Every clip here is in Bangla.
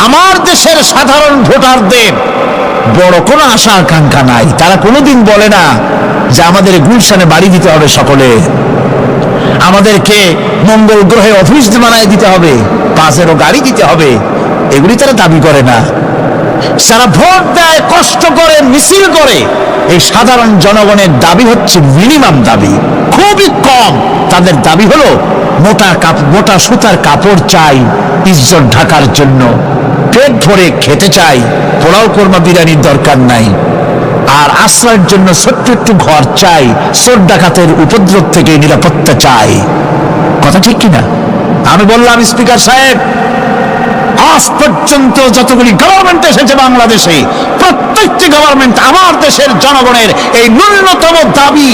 আমার দেশের সাধারণ ভোটারদের বড় কোনো আশা আকাঙ্ক্ষা নাই। তারা কোনোদিন বলে না যে আমাদের গুলশানে বাড়ি দিতে হবে, সকলে আমাদেরকে মঙ্গল গ্রহে অফিস বানায় দিতে হবে, বাসেরও গাড়ি দিতে হবে, এগুলি তারা দাবি করে না। সারা ভোট দেয়, কষ্ট করে, মিছিল করে। এই সাধারণ জনগণের দাবি হচ্ছে মিনিমাম দাবি, খুবই কম। তাদের দাবি হলো মোটা সুতার কাপড় চাই ইজ্জত ঢাকার জন্য, পেট ভরে খেতে চাই, পোলাও কোরমা বিরিয়ানির দরকার নাই, আর আশ্রয়ের জন্য ছোট্ট একটু ঘর চাই, চোর ডাকাতের উপদ্রব থেকে নিরাপত্তা চাই। কথা ঠিক কিনা? আমি বললাম, স্পিকার সাহেব, আজ পর্যন্ত যতগুলি গভর্নমেন্ট এসেছে বাংলাদেশে, প্রত্যেকটি গভর্নমেন্ট আমার দেশের জনগণের এই ন্যূনতম দাবি,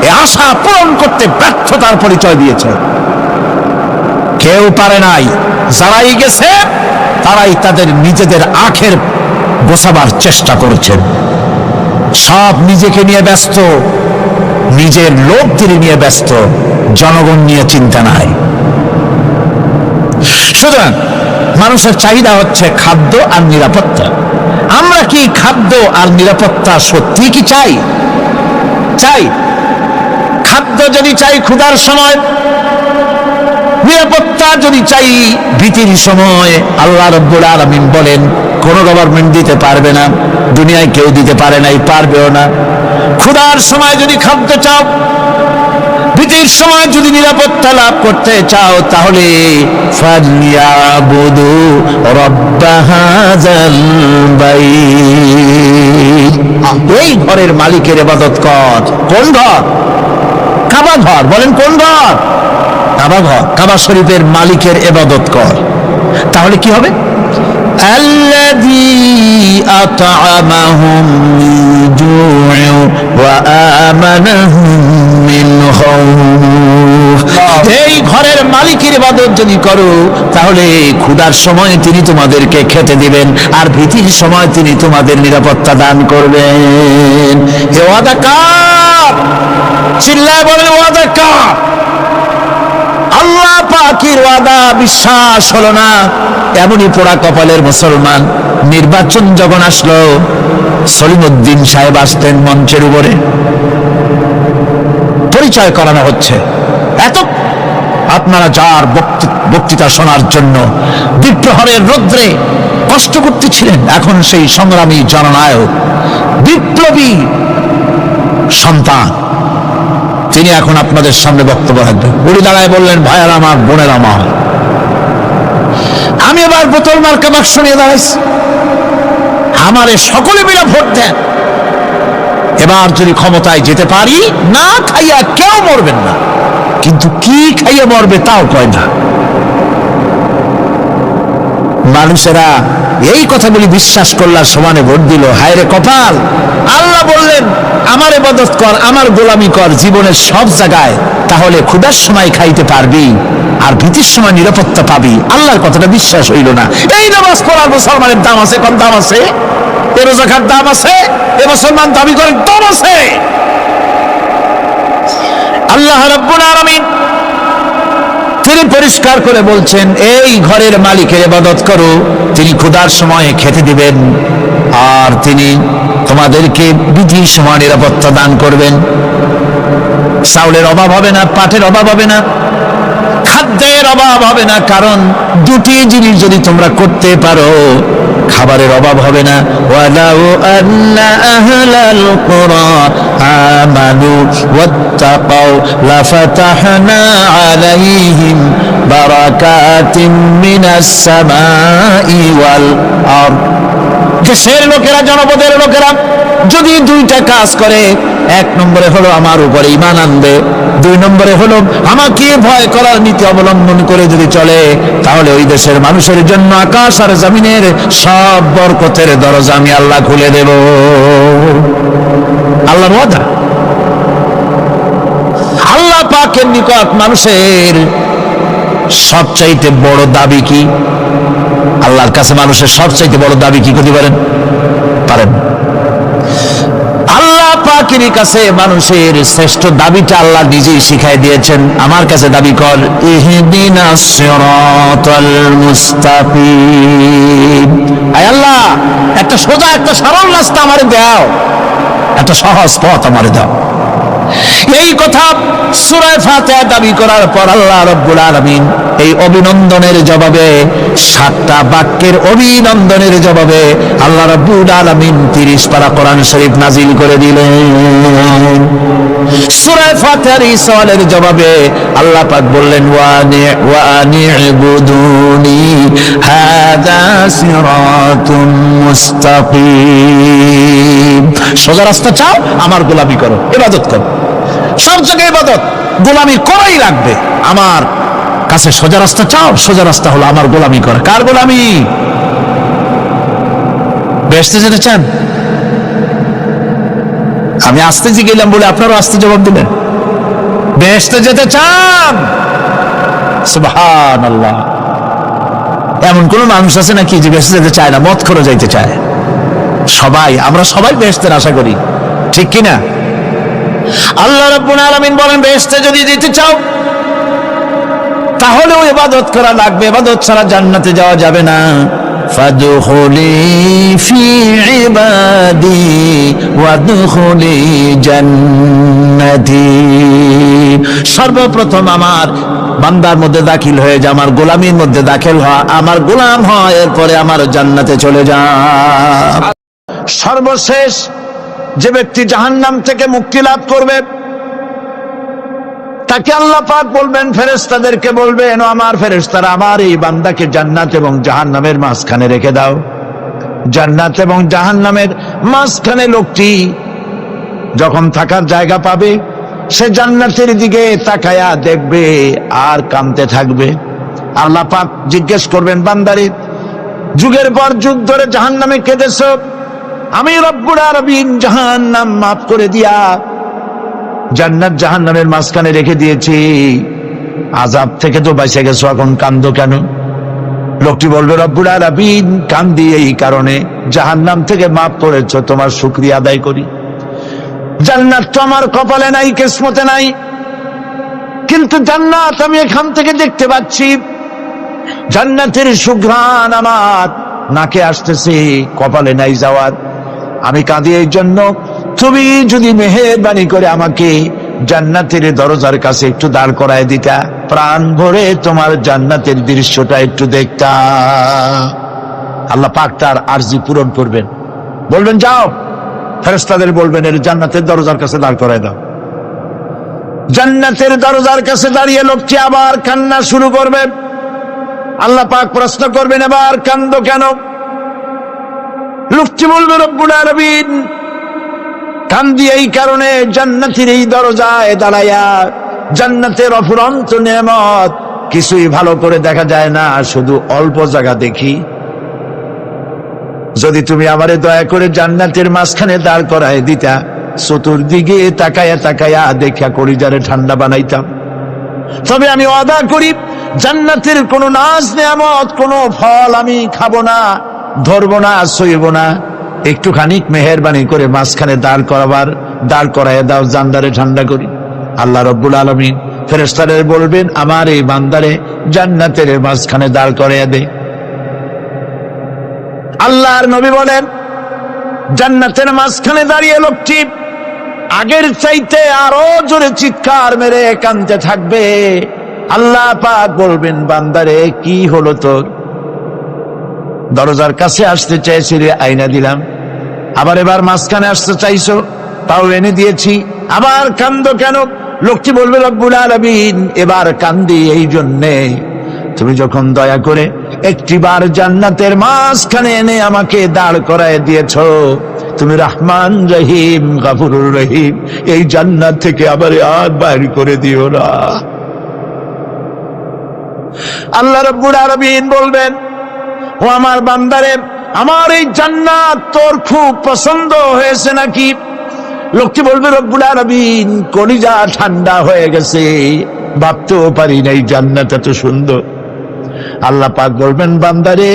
এই আশা পূরণ করতে ব্যর্থতার পরিচয় দিয়েছে। কেউ পারে নাই। যারাই গেছে তারাই তাদের নিজেদের আখের গোছাবার চেষ্টা করেছেন। সব নিজেকে নিয়ে ব্যস্ত, নিজের লোকদের নিয়ে ব্যস্ত, জনগণ নিয়ে চিন্তা নাই। সুতরাং মানুষের চাহিদা হচ্ছে খাদ্য আর নিরাপত্তা। আমরা কি খাদ্য আর নিরাপত্তা সত্যি কি চাই? চাই। খাদ্য যদি চাই ক্ষুধার সময়, নিরাপত্তা যদি চাই ভীতির সময়, আল্লাহ রাব্বুল আলামিন বলেন কোন গভর্নমেন্ট দিতে পারবে না, দুনিয়ায় কেউ দিতে পারে নাই, পারবেও না। ক্ষুধার সময় যদি খাদ্য চাও, ভীতির সময় যদি নিরাপত্তা লাভ করতে চাও, তাহলে ফালিয়াবুদু রাব্ব হাযাল বাইত, এই ঘরের মালিকের ইবাদত কর। কোন ঘর? কাবা ঘর। বলেন কোন ঘর? কাবা ঘর। কাবা শরীফের মালিকের ইবাদত কর। তাহলে কি হবে? আল্লাযী আত'আমাহুম মিন জু'ইন ওয়া আমানাহুম মিন খাউফ। এই ঘরের মালিকের ইবাদত যদি করো, তাহলে ক্ষুধার সময় তিনি তোমাদেরকে খেতে দিবেন, আর ভীতির সময় তিনি তোমাদের নিরাপত্তা দান করবেন। এ ওয়াদা কার? চিল্লায় বলেন ওয়াদা কার? আল্লাহ পাকের ওয়াদা বিশ্বাস হলো না, এমনই পোড়া কপালের মুসলমান। নির্বাচন যখন আসলো, সলিমউদ্দিন সাহেব আসতেন মঞ্চের উপরে, পরিচয় করানো হচ্ছে। এত আপনারা যার বক্তৃতা শোনার জন্য বিপ্রহরের রৌদ্রে কষ্ট করতেছিলেন, এখন সেই সংগ্রামী জননায়ক, বিপ্লবী সন্তান, তিনি এখন আপনাদের সামনে বক্তব্য রাখবেন। উনি দাঁড়ায় বললেন, ভাইয়ার আমার, বোনের আমার, আমি এবার বোতল মার্কা বাক্স নিয়ে দাঁড়াইছি, আমারে সকলে মিলে ভোট দেন। এবার যদি ক্ষমতায় যেতে পারি, না খাইয়া কেউ মরবেন না, কিন্তু কি খাইয়া মরবে তাও কয় না। মানুষেরা এই কথাগুলি বিশ্বাস করলা, সমানে ভোট দিল। হায় রে কপাল! আল্লাহ বললেন, আমার ইবাদত কর, আমার গোলামি কর জীবনের সব জায়গায়, তাহলে ক্ষুধার সময় খাইতে পারবি আর ভীতির সময় নিরাপত্তা পাবি। আল্লাহর কথাটা বিশ্বাস হইল না। এই নামাজ পড়ার মুসলমানের দাম আছে, কম দাম আছে? এ রোজাকার দাম আছে? এ মুসলমান দাবি করেন দাম আছে? আল্লাহ রাব্বুল আলামিন তিনি পরিষ্কার করে বলছেন, এই ঘরের মালিকের ইবাদত করো, তিনি ক্ষুধার সময় খেতে দিবেন, আর তিনি তোমাদেরকে ভীতির সময় নিরাপত্তা দান করবেন। চাউলের অভাব হবে না, পাটের অভাব হবে না, খাদ্যের অভাব হবে না, কারণ দুটি জিনিস যদি তোমরা করতে পারো, খাবারের অভাব হবে না। ওয়ালাউ আন্না আহলাল কুরা আমানু ওয়াত্তাকাউ লাফাতাহনা আলাইহিম বারাকাতিন মিনাস সামাই ওয়াল আরদ। দেশের লোকেরা, জনপদের লোকেরা যদি দুইটা কাজ করে, এক নম্বরে হলো আমার উপরে ঈমান আনবে, দুই নম্বরে হলো আমাকে ভয় করার নীতি অবলম্বন করে যদি চলে, তাহলে ওই দেশের মানুষের জন্য আকাশ আর জমিনের সব বরকতের দরজা আমি আল্লাহ খুলে দেব। আল্লাহর ওয়াদা। আল্লাহ পাকের নিকট মানুষের সবচাইতে বড় দাবি কি? আল্লাহর কাছে মানুষের সবচাইতে বড় দাবি কি করতে পারেন? আল্লাহ পাকের কাছে মানুষের শ্রেষ্ঠ দাবিটা আল্লাহ নিজেই শিখাই দিয়েছেন। আমার কাছে দাবি কর, ইহদিনাস সিরাতাল মুস্তাকিম। আয় আল্লাহ, একটা সোজা একটা সরল রাস্তা আমারে দাও, একটা সহজ পথ আমারে দাও। এই কথা সূরা ফাতিহা দাবি করার পর আল্লাহ রাব্বুল আলামিন এই অভিনন্দনের জবাবে, 7টা বাক্যের অভিনন্দনের জবাবে আল্লাহ রাব্বুল আলামিন 30 পারা কোরআন শরীফ নাজিল করে দিলেন। সূরা ফাতিহার এই সওয়ালের জবাবে আল্লাহ পাক বললেন, ওয়া আনি'বুদুনি হাযা সিরাতুম মুস্তাকিম। সোজা রাস্তা চাও, আমার গোলামি করো, ইবাদত করো। সব জায়গায় ইবাদত, গোলামি করাই লাগবে। আমার কাছে সোজা রাস্তা চাও, সোজা রাস্তা হলো আমার গোলামি করা। কার গোলামি? বেহেশতে যেতে চান? আমি আস্তে জিগেলাম বলে আপনারও আস্তে জবাব দিলেন। বেহেশতে যেতে চান? সুবহানাল্লাহ। এমন কোন মানুষ আছে নাকি যে বেহেশতে যেতে চায় না, মদ করে যাইতে চায়? সবাই, আমরা সবাই বেহেশতের আশা করি, ঠিক কিনা? আল্লাহ রাব্বুল আলামিন বলেন, বেহেশতে যদি যেতে চাও তাহলেও ইবাদত করা লাগবে, ইবাদত ছাড়া জান্নাতে যাওয়া যাবে না। ফাদখুলি ফি ইবাদি ওয়াদখুলি জান্নাতি। সর্বপ্রথম আমার বান্দার মধ্যে দাখিল হয়ে যা, আমার গোলামির মধ্যে দাখিল হয়, আমার গোলাম হয়, এরপরে আমার জান্নাতে চলে যা। সর্বশেষ যে ব্যক্তি জাহান্নাম থেকে মুক্তি লাভ করবে তাকে আল্লাহ পাক বলবেন, ফেরেশতাদেরকে বলবেন, ও আমার ফেরেশতারা, আমার এই বান্দাকে জান্নাত এবং জাহান্নামের মাঝখানে রেখে দাও। জান্নাত এবং জাহান্নামের মাঝখানে লোকটি যখন থাকার জায়গা পাবে, সে জান্নাতের দিকে তাকায়া দেখবে আর কাঁদতে থাকবে। আল্লাহ পাক জিজ্ঞেস করবেন, বান্দারে, যুগের পর যুগ ধরে জাহান্নামে কেঁদেছ, আমি রব্বুল আলামিন জাহান্নাম মাফ করে দিয়া জান্নাত জাহান্নামের মাঝখানে রেখে দিয়েছি, আযাব থেকে তো বেঁচে গেছো, এখন কান্দো কেন? লোকটি বলবে, রব্বুল আলামিন, কান্দি এই কারণে, জাহান্নাম থেকে মাফ করেছো, তোমার শুকরিয়া আদায় করি। জান্নাত তো আমার কপালে নাই, কিসমতে নাই, কিন্তু জান্নাত আমি এখান থেকে দেখতে পাচ্ছি, জান্নাতের সুঘ্রাণ আমার নাকে আসতেছে, কপালে নাই যাওয়ার। আমি কাঁদি এই জন্য, তুমি যদি মেহেরবানি করে আমাকে জান্নাতের দরজার কাছে একটু দাঁড় করায় দিতা, প্রাণ ভরে তোমার জান্নাতের দৃশ্যটা একটু দেখতা। আল্লাহ পাক তার আরজি পূরণ করবেন, বলবেন, যাও। ফেরেশতাদের বলবেন, এর জান্নাতের দরজার কাছে দাঁড় করায় দাও। জান্নাতের দরজার কাছে দাঁড়িয়ে লোকটি আবার কান্না শুরু করবে। আল্লাহ পাক প্রশ্ন করবেন, এবার কান্দো কেন? লোকটি বলবে, রব্বুল আলামিন, কান্দি এই কারণে, জান্নাতের এই দরজায় দাঁড়ায়া জান্নাতের অফুরন্ত নেয়ামত কিছুই ভালো করে দেখা যায় না, শুধু অল্প জায়গা দেখি। যদি তুমি আমারে দয়া করে জান্নাতের মাঝখানে দাঁড় করায় দিতা, চতুর্দিকে তাকায়া তাকায়া দেখা কলিজারে ঠান্ডা বানাইতাম। তবে আমি ওয়াদা করি, জান্নাতের কোনো নাজ নেয়ামত, কোনো ফল আমি খাবো না, ধরবো না, সইব না। একটুখানি মেহেরবানি করে মাঝখানে দাঁড় করায় দাও, জান্নারে ঠান্ডা করি। আল্লাহ রব্বুল আলামিন ফেরেশতাদের বলবেন, আমার এই বান্দারে জান্নাতের মাঝখানে দাঁড় করাইয়া দে। আল্লাহর নবী বলেন, জান্নাতের মাঝখানে দাঁড়িয়ে লোকটি আগের চাইতে আরো জোরে চিৎকার মেরে কাঁদতে থাকবে। আল্লাহ পাক বলবেন, বান্দারে, কি হলো তোর? দরজার কাছে আসতে চাইছি রে, আইনা দিলাম। আবার এবার মাঝখানে আসতে চাইছো, তাও এনে দিয়েছি, আবার কান্দো কেন? লোকটি বলবে, রব্বুল আলামিন, এবার কান্দি এই জন্যে, তুমি যখন দয়া করে একটিবার জান্নাতের মাঝখানে এনে আমাকে দাঁড় করায় দিয়েছো, তুমি রহমান রহিম গফুরুর রহিম, এই জান্নাত থেকে আবার আর বাইর করে দিও না। আল্লাহ রাব্বুল আলামিন বলবেন, ও আমার বান্দারে, আমার এই জান্নাত তোর খুব পছন্দ হয়েছে নাকি? লোকটি বলবে, রব্বুল আলামিন, কলিজা ঠান্ডা হয়ে গেছে, ভাবতেও পারি না এই জান্নাত এত সুন্দর। আল্লাহ পাক বলবেন, বান্দারে,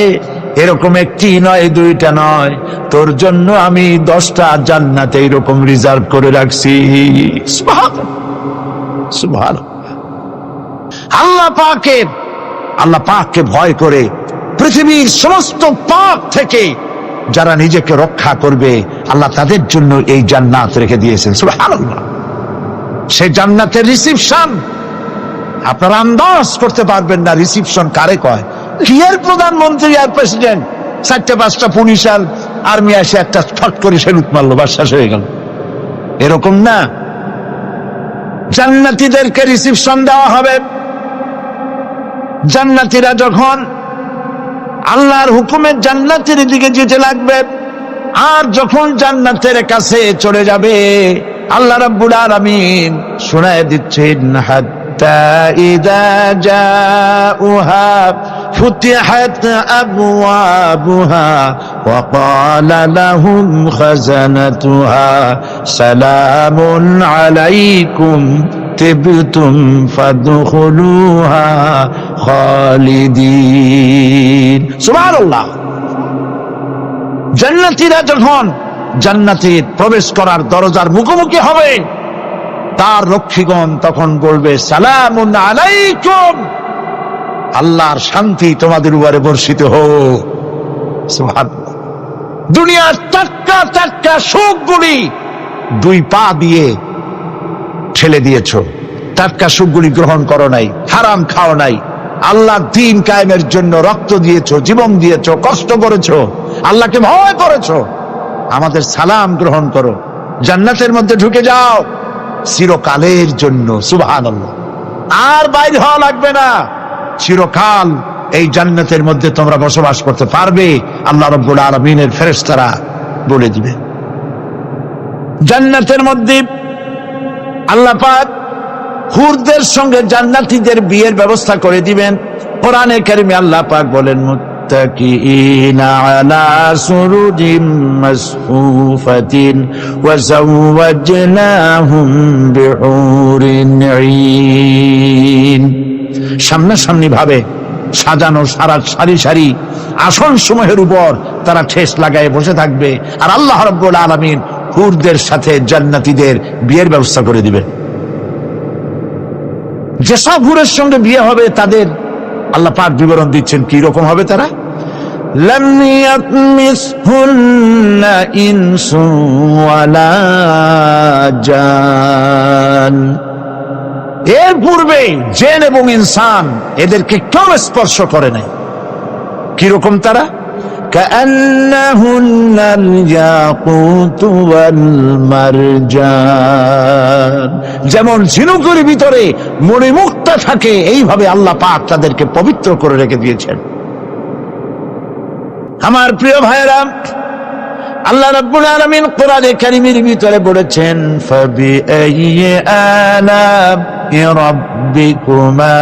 এরকম একটি নয়, দুইটা নয়, তোর জন্য আমি 10টা জান্নাত এইরকম রিজার্ভ করে রাখছি। সুবহানাল্লাহ, সুবহানাল্লাহ। আল্লাহ পাককে ভয় করে পৃথিবীর সমস্ত পাপ থেকে যারা নিজেকে রক্ষা করবে, আল্লাহ তাদের জন্য এই জান্নাত রেখে দিয়েছেন। সুবহানাল্লাহ। সেই জান্নাতের রিসিপশন আপনারা আন্দাজ করতে পারবেন না। রিসিপশন কারে কয়? কি এর প্রধানমন্ত্রী আর প্রেসিডেন্ট, 4-5টা পুলিশ আর আর্মি এসে একটা ফট করে সেলুট মারলো, বাস শেষ হয়ে গেল, এরকম না। জান্নাতীদেরকে রিসিপশন দেওয়া হবে। জান্নাতীরা যখন আল্লাহর হুকুমে জান্নাতের দিকে যেতে লাগবে, আর যখন জান্নাতের কাছে চলে যাবে, আল্লাহ রাব্বুল আলামিন শোনায় দিচ্ছেন, হাত্তা ইযা জাউহা ফুতিহাত আবওয়াবুহা ওয়া ক্বালা লাহুম খাযানাতুহা সালামুন আলাইকুম তিবতুম ফাদখুলুহা খালিদিন। সুবহানাল্লাহ। জান্নাতীরা যখন জান্নাতে প্রবেশ করার দরজার মুখোমুখি হবে, তার রক্ষীগণ তখন বলবে, সালামুন আলাইকুম, আল্লাহর শান্তি তোমাদের উপরে বর্ষিত হোক। সুবহানাল্লাহ। দুনিয়ার টাটকা টাটকা সুখগুলি 2 পা দিয়ে ঠেলে দিয়েছ, টাটকা সুখগুলি গ্রহণ করো নাই, হারাম খাও নাই, আল্লাহর দ্বীন কায়েমের জন্য রক্ত দিয়েছো, জীবন দিয়েছো, কষ্ট করেছো, আল্লাহকে ভয় করেছো। আমাদের সালাম গ্রহণ করো, জান্নাতের মধ্যে ঢুকে যাও চিরকালের জন্য। সুবহানাল্লাহ। আর বাইরে হওয়া লাগবে না, চিরকাল এই জান্নাতের মধ্যে তোমরা বসবাস করতে পারবে, আল্লাহ রাব্বুল আলামিনের ফেরেশতারা বলে দিবে। জান্নাতের মধ্যে আল্লাহ পাক হুরদের সঙ্গে জান্নাতীদের বিয়ের ব্যবস্থা করে দিবেন। কোরআনে কারিমে আল্লাহ পাক বলেন, মুত্তাকিইনা আলা সুরুজিম মাসফুফাতিন ওয়া যাওয়াজনাহুম বিহুরিন ঈন। সামনাসামনি ভাবে সাজানো সারি সারি আসন সমূহের উপর তারা ঠেস লাগায় বসে থাকবে, আর আল্লাহ রাব্বুল আলামিন হুরদের সাথে জান্নাতীদের বিয়ের ব্যবস্থা করে দিবেন। যেসব হুরের সঙ্গে বিয়ে হবে তাদের আল্লাহ পাক বিবরণ দিচ্ছেন কি রকম হবে তারা। লাম ইয়াতমিসহুন্না ইনসুন ওয়ালা জান। এর পূর্বে জিন এবং ইনসান এদেরকে কেউ স্পর্শ করে নাই। কি রকম তারা? কাআন্নাহুন্নাল ইয়াকুতু ওয়াল মারজান। যেমন ঝিনুকের ভিতরে মণিমুক্তা থাকে, এইভাবে আল্লাহ পাক তাদেরকে পবিত্র করে রেখে দিয়েছেন। আমার প্রিয় ভাইরা, আল্লাহ রাব্বুল আলামিন কোরআনে কারীমের ভিতরে বলেছেন, ফাবিআইয়ি আলা'i রাব্বিকুমা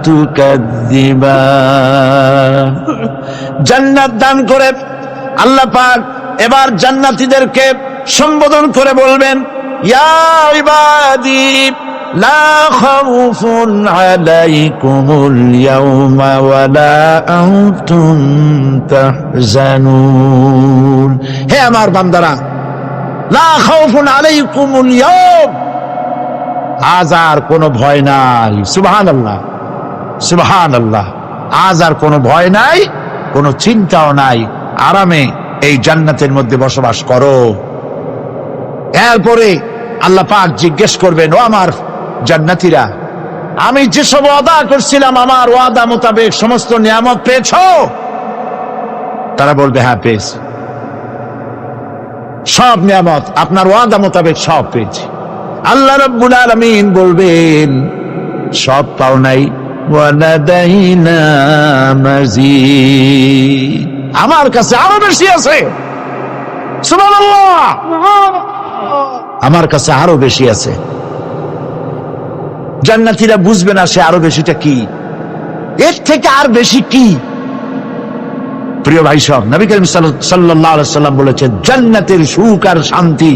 তুকাযযিবান। জান্নাত দান করে আল্লাহ পাক এবার জান্নাতীদেরকে সম্বোধন করে বলবেন, ইয়া ইবাদি লা খাউফুন আলাইকুমুল ইয়াওমা ওয়ালা আনতুম তাহজানুন। হে আমার বান্দারা, লা খাউফুন আলাইকুমুল ইয়াওম, আজ আর কোনো ভয় নাই। সুবহানাল্লাহ, সুবহানাল্লাহ। আজ আর কোনো ভয় নাই, কোনো চিন্তাও নাই, আরামে এই জান্নাতের মধ্যে বসবাস করো। এরপরে আল্লাহ পাক জিজ্ঞেস করবেন, ও আমার জান্নাতীরা, আমি যেসব ওয়াদা করছিলাম আমার ওয়াদা মোতাবেক সমস্ত নিয়ামত পেয়েছো? তারা বলবে, হ্যাঁ পেয়েছি, সব নিয়ামত আপনার ওয়াদা মোতাবেক সব পেয়েছি। আল্লাহ রাব্বুল আলামিন বলবেন, সব পাও নাই, ওয়ালাদাইনা মাজিদ, আমার কাছে আরো বেশি আছে। সুবহানাল্লাহ, আমার কাছে আরো বেশি আছে। জান্নাতীরা বুঝবে না সে আরো বেশিটা কি, এর থেকে আর বেশি কি। প্রিয় ভাই সব, নবী করিম সাল্লাল্লাহু আলাইহি সাল্লাম বলেছেন, জান্নাতের সুখ আর শান্তি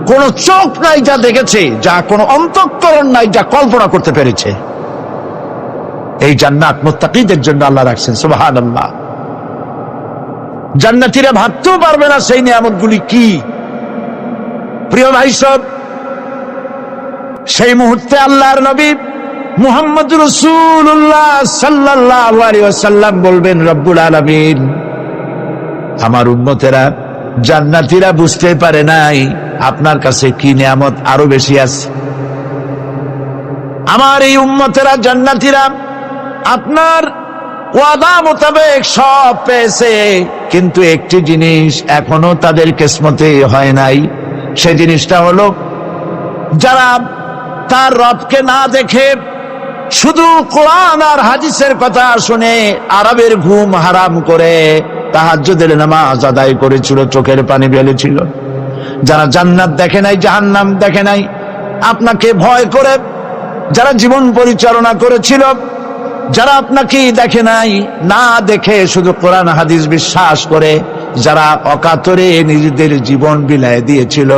কোন চোখ নাই যা দেখেছে, যা কোন অন্তঃকরণ নাই যা কল্পনা করতে পেরেছে। এই জান্নাত মুত্তাকীদের জন্য আল্লাহ রাখছেন। সুবহানাল্লাহ। জান্নাতীরা ভাবতেও পারবে না সেই নিয়ামতগুলি কি। প্রিয় ভাই সব, সেই মুহূর্তে আল্লাহর নবী মুহাম্মদ রাসূলুল্লাহ সাল্লাল্লাহু আলাইহি ওয়াসাল্লাম বলবেন, রব্বুল আলামিন, আমার উম্মতেরা জান্নাতীরা বুঝতে পারে নাই আপনার কাছে কি নিয়ামত আরো বেশি আছে। আমার এই উম্মতেরা জান্নাতীরা আপনার ওয়াদা মোতাবেক সব পেয়েছে, কিন্তু একটি জিনিস এখনো তাদের কিসমতে হয় নাই। সেই জিনিসটা হলো, যারা তার রবকে না দেখে শুধু কোরআন আর হাদিসের কথা শুনে আরবের ঘুম হারাম করে তাহাজ্জুদের নামাজ আদায় করেছিল, চোখের পানি ফেলেছিল, যারা জান্নাত দেখে নাই, জাহান্নাম দেখে নাই, আপনাকে ভয় করে যারা জীবন পরিচালনা করেছিল, যারা আপনাকে দেখে নাই, না দেখে শুধু কোরআন হাদিস বিশ্বাস করে যারা অকাতরে নিজেদের জীবন বিলায় দিয়েছিল,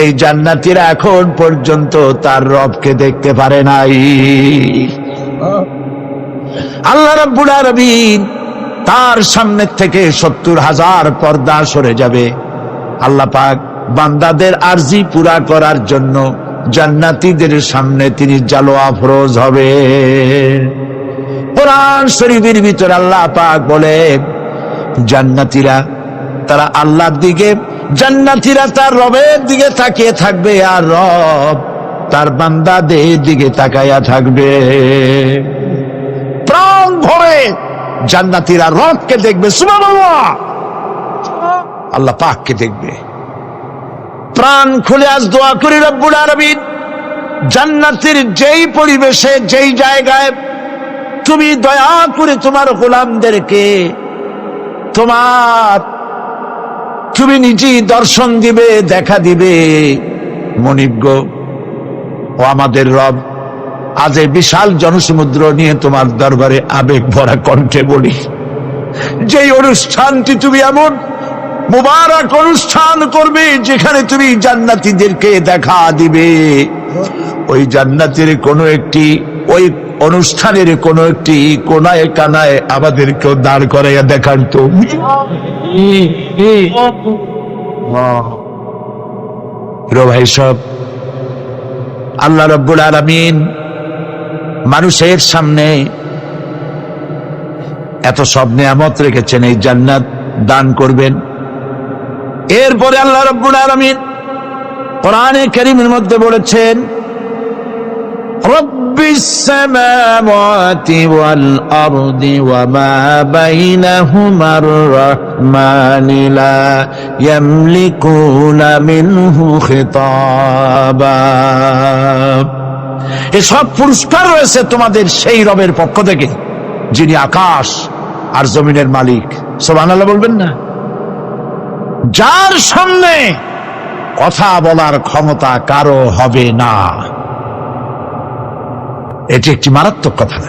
এই জান্নাতীরা এখন পর্যন্ত তার রবকে দেখতে পারে নাই। আল্লাহ রাব্বুল আলামিন তার সামনে থেকে ৭০,০০০ পর্দা সরে যাবে। আল্লাহ পাক বান্দাদের আরজি পুরা করার জন্য জান্নাতীদের সামনে তিনি জালোয়া ফরোজ হবে। কোরআন শরীফের ভিতরে আল্লাহ পাক বলে, জান্নাতীরা তারা আল্লাহর দিকে, জান্নাতীরা তার রবের দিকে তাকিয়ে থাকবে, আর রব তার বান্দাদের দিকে তাকায়া থাকবে। প্রাণ ভরে জান্নাতীরা রবকে দেখবে, সুবহানাল্লাহ, আল্লাহ পাককে দেখবে। প্রাণ খুলে আজ দোয়া করি, রব্বুল আলামিন, জান্নাতের যেই পরিবেশে, যেই জায়গায় তুমি দয়া করে তোমার গোলামদেরকে তুমি নিজেই দর্শন দিবে, দেখা দিবে। মনিব ও আমাদের রব, আজ এই বিশাল জনসমুদ্র নিয়ে তোমার দরবারে আবেগ ভরা কণ্ঠে বলি, যেই অনুষ্ঠানটি তুমি এমন মুবারক অনুষ্ঠান করবে যেখানে তুমি জান্নাতীদেরকে দেখা দিবে, ওই জান্নাতের কোনো একটি, ওই অনুষ্ঠানের কোন একটি কোনায় কানায় আমাদেরকেও দাঁড় করাইয়া দেখান তো। ভাই সব, আল্লাহ রাব্বুল আলামিন মানুষের সামনে এত সব নিয়ামত রেখেছেন, এই জান্নাত দান করবেন। এরপরে আল্লাহ রাব্বুল আলামিন কোরআনে কারীমের মধ্যে বলেছেন, রব্বিস সামাওয়াতি ওয়াল আরদি ওয়া মা বাইনাহুমার রাহমানি লা ইয়ামলিকুনা মিনহু খিতাবা। এসব পুরস্কার রয়েছে তোমাদের সেই রবের পক্ষ থেকে যিনি আকাশ আর জমিনের মালিক। সুবহানাল্লাহ বলবেন না? যার সামনে কথা বলার ক্ষমতা কারো হবে না। এটি একটি মারাত্মক কথা।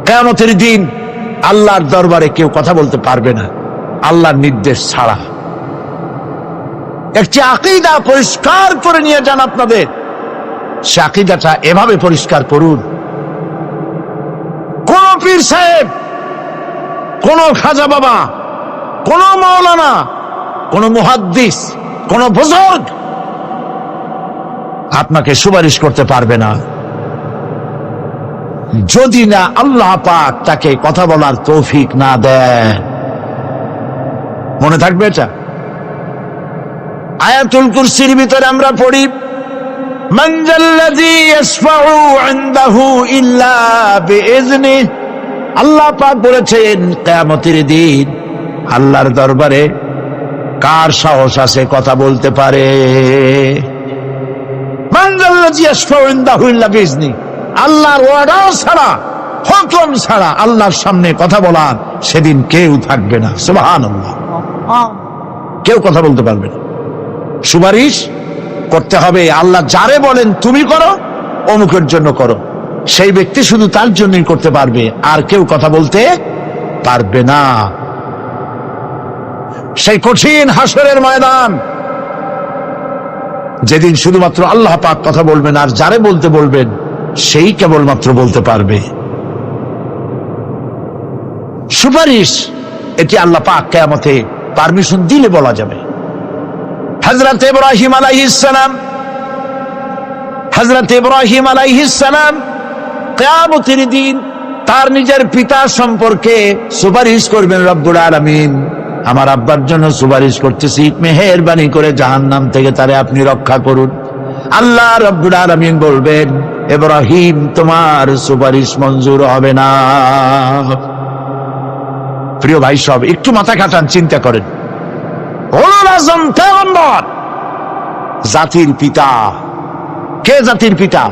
কিয়ামতের দিন আল্লাহর দরবারে কেউ কথা বলতে পারবে না আল্লাহর নির্দেশ ছাড়া। একটি আকীদা পরিষ্কার করে নিয়ে যান আপনাদের, সে আকীদাটা এভাবে পরিষ্কার করুন, কোন পীর সাহেব, কোন খাজা বাবা, কোন মাওলানা, কোন মুহাদ্দিস, কোন বুজুর্গ আপনাকে সুপারিশ করতে পারবে না যদি না আল্লাহ পাক তাকে কথা বলার তৌফিক না দেয়। মনে থাকবে এটা। আয়াতুল কুরসির ভিতরে আমরা পড়ি, মান যাল্লাযী ইয়াশফাউ ইনদাহু ইল্লা বিইজনিহি। আল্লাহ পাক বলেছেন কিয়ামতের দিন আল্লাহর দরবারে কার সাহস আছে কথা বলতে পারে? মান যাল্লাযী ইয়াশফাউ ইনদাহু ইল্লা বিইজনিহি। আল্লাহর অর্ডার ছাড়া, হুকুম ছাড়া আল্লাহর সামনে কথা বলার সেদিন কেউ থাকবে না। সুবহানাল্লাহ। কেউ কথা বলতে পারবে না। সুপারিশ করতে হবে আল্লাহ যারে বলেন তুমি করো, অমুকের জন্য করো, সেই ব্যক্তি শুধু তার জন্যই করতে পারবে, আর কেউ কথা বলতে পারবে না। সেই কঠিন হাসরের ময়দান, যেদিন শুধুমাত্র আল্লাহ পাক কথা বলবেন, আর যারে বলতে বলবেন সেই কেবলমাত্র বলতে পারবে। সুপারিশ এটি আল্লাহ পাক কিয়ামতে পারমিশন দিলে বলা যাবে। হযরত ইব্রাহিম আলাইহিস সালাম কিয়ামতের দিন তার নিজের পিতা সম্পর্কে সুপারিশ করবেন। রব্বুল আলামিন, আমার আব্বার জন্য সুপারিশ করতেছি, মেহেরবানি করে জাহান্নাম থেকে তারে আপনি রক্ষা করুন। আল্লাহ রব্বুল আলামিন বলবেন, ইব্রাহিম, তোমার সুপারিশ মঞ্জুর হবে না। প্রিয় ভাই সব, একটু মাথা কাটান, চিন্তা করেন। উলুল আযম পয়গম্বর, জাতির পিতা। কে জাতির পিতা?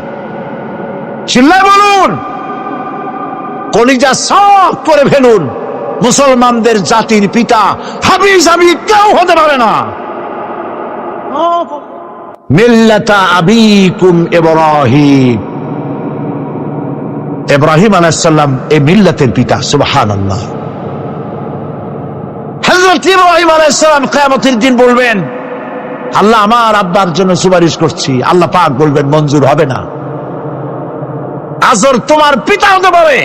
চিল্লায় বলুন, কলিজা সাফ করে ফেলুন। মুসলমানদের জাতির পিতা হাবিজাবি কেউ হতে পারে না। মিল্লাতা আবিকুম ইব্রাহিম, ইব্রাহিম আলাইহিস সালাম এই মিল্লাতের পিতা। সুবহানাল্লাহ। হযরত ইব্রাহিম আলাইহিস সালাম কিয়ামতের দিন বলবেন, আল্লাহ, আমার আব্বার জন্য সুপারিশ করছি। আল্লাহ পাক বলবেন, মঞ্জুর হবে না। আজর তোমার পিতা হতে পারে,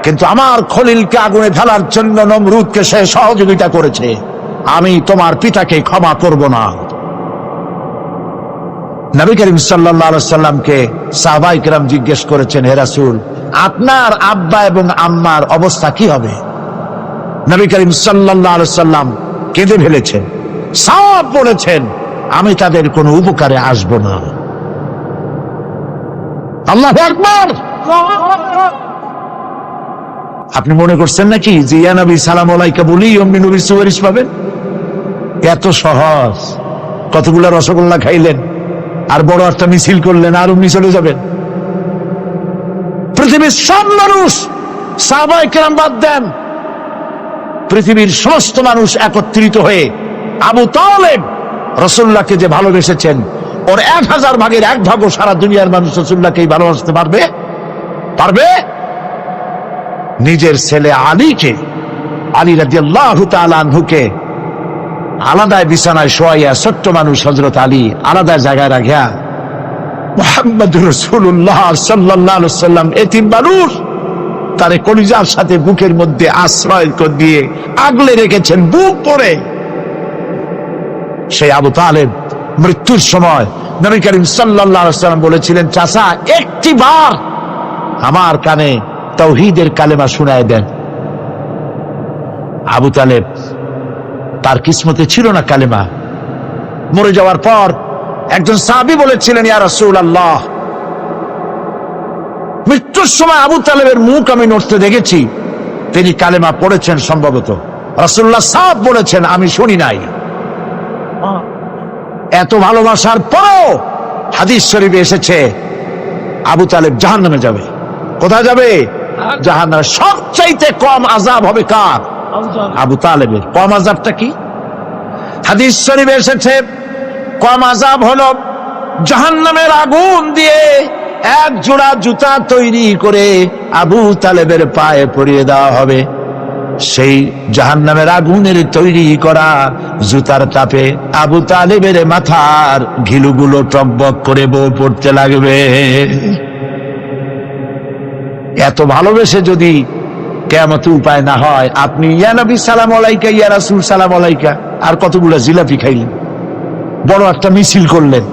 কিন্তু আমার খলিলকে আগুনে ফেলার জন্য নমরুদকে সে সহযোগিতা করেছে, আমি তোমার পিতাকে ক্ষমা করব না। নবী করিম সাল্লাল্লাহু আলাইহি সাল্লামকে সাহাবায়ে কেরাম জিজ্ঞেস করেছেন, হে রাসূল, আপনার আব্বা এবং আম্মার অবস্থা কি হবে? নবী করিম সাল্লাল্লাহু আলাইহি সাল্লাম কেঁদে ফেলেছেন, সাফ বলেছেন, আমি তাদের কোনো উপকারে আসব না। আল্লাহু আকবার। আপনি মনে করছেন নাকি যে ইয়া নবী সালাম আলাইকা বলি অমনি নবী সুপারিশ পাবেন? এত সহজ। কতগুলা রসগোল্লা খাইলেন আর বড় একটা মিছিল করলেন আর অমনি চলে যাবেন? পৃথিবীর সব মানুষ, সাহাবায়ে কেরাম বাদ দেন, পৃথিবীর সমস্ত মানুষ একত্রিত হয়ে আবু তালেব রাসূলুল্লাহকে যে ভালোবেসেছেন, ওর 1000 ভাগের 1 ভাগও সারা দুনিয়ার মানুষ রাসূলুল্লাহকেই ভালোবাসতে পারবে? পারবে? নিজের ছেলে আলীকে, আলী রাদিয়াল্লাহু তাআলা আনহুকে আলাদায় বিছানায় শোয়াইয়া, ছোট্ট মানুষ হযরত আলী আলাদা জায়গায় রাখিয়া, মুহাম্মদুর রাসূলুল্লাহ সাল্লাল্লাহু আলাইহি ওয়াসাল্লাম এতিম মানুষ, তারে কলিজার সাথে বুকের মধ্যে আশ্রয় দিয়ে আগলে রেখেছেন বুক পরে। সেই আবু তালেব মৃত্যুর সময় নবী করিম সাল্লাল্লাহু আলাইহি ওয়াসাল্লাম বলেছিলেন, চাচা, একটিবার আমার কানে তাওহীদের কালেমা শোনায় দেন। আবু তালেব, তার কিসমতে ছিল না কালেমা। মরে যাওয়ার পর একজন সাহাবী বলেছিলেন, ইয়া রাসূলুল্লাহ, মৃত্যুর সময় আবু তালেবের মুখ আমি নড়তে দেখেছি, তিনি কালেমা পড়েছেন সম্ভবত। রাসূলুল্লাহ সাফ বলেছেন, আমি শুনি নাই। এত ভালোবাসার পরও হাদিস শরীফে এসেছে আবু তালেব জাহান্নামে যাবে। কোথায় যাবে? জাহান্নামে। সবচাইতে কম আযাব হবে কার? আবু তালেবের। কম আযাবটা কি? হাদিস শরীফে এসেছে কম আযাব হলো জাহান্নামের আগুন দিয়ে 1 জোড়া জুতা তৈরি করে আবু তালেবের পায়ে পরিয়ে দেওয়া হবে। সেই জাহান্নামের আগুনের তৈরি করা জুতার তাপে আবু তালেবের মাথার ঘিলুগুলো টকবক করে বউ পড়তে লাগবে। এত ভালোবেসে যদি কিয়ামতে উপায় না হয়, আপনি ইয়া নবী সালাম আলাইকা, ইয়া রাসূল সালাম আলাইকা আর কতগুলো জিলাপি খাইলেন, বড় একটা মিছিল করলেন।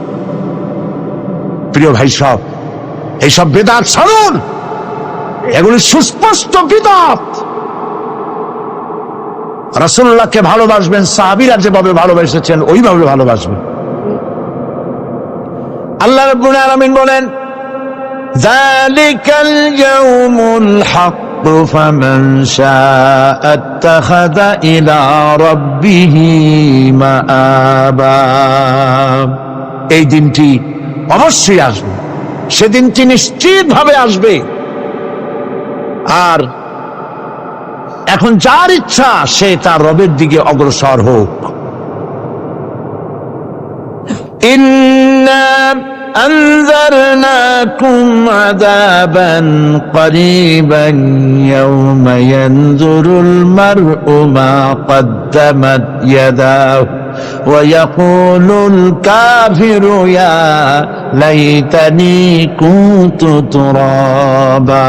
প্রিয় ভাই সব, এইসব বিদআত ছাড়ুন, এগুলি সুস্পষ্ট বিদআত। রাসূলুল্লাহকে ভালোবাসবেন, সাহাবীরা যেভাবে ভালোবেসেছেন ওইভাবে ভালোবাসবেন। আল্লাহ রাব্বুল আলামিন বলেন, যালিকাল ইয়াউমুল হক ফামান শাআ আত্তাখাযা ইলা রাব্বিহি মাআবা। এই দিনটি অবশ্যই আসবে, সেদিনটি নিশ্চিতভাবে আসবে। আর এখন যার ইচ্ছা সে তার রবের দিকে অগ্রসর হোক। ইন্না আনজারনাকুম আযাবান করিবান ইয়াওমা ইয়ানজুরুল মার'উ মা কদ্দামাত ইয়াদাহু ওয়া ইয়াকুলুল কাফিরু ইয়া লাইতানি কুনতু তুরাবা।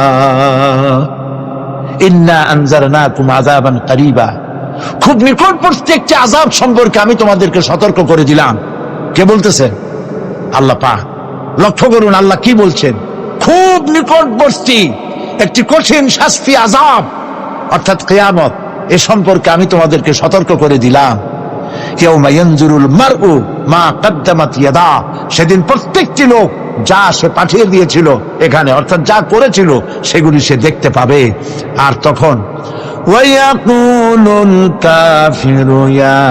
ইন্না আনজারনাকুম আযাবান কারীবা, খুব নিকটবর্তী একটি আযাব সম্পর্কে আমি তোমাদেরকে সতর্ক করে দিলাম। কে বলতেছেন? আল্লাহ পাক। লক্ষ্য করুন আল্লাহ কি বলছেন, খুব নিকটবর্তী একটি কঠিন শাস্তি, আযাব অর্থাৎ কিয়ামত, এ সম্পর্কে আমি তোমাদেরকে সতর্ক করে দিলাম। ইয়াউমা ইয়ানজুরুল মারউ মা কদ্দামাত ইয়াদা, সেদিন প্রত্যেকটি লোক যা সে পাঠিয়ে দিয়েছিল এখানে, অর্থাৎ যা করেছিল সেগুলি সে দেখতে পাবে। আর তখন ওয়ায়াকুলুল কাফিরু ইয়া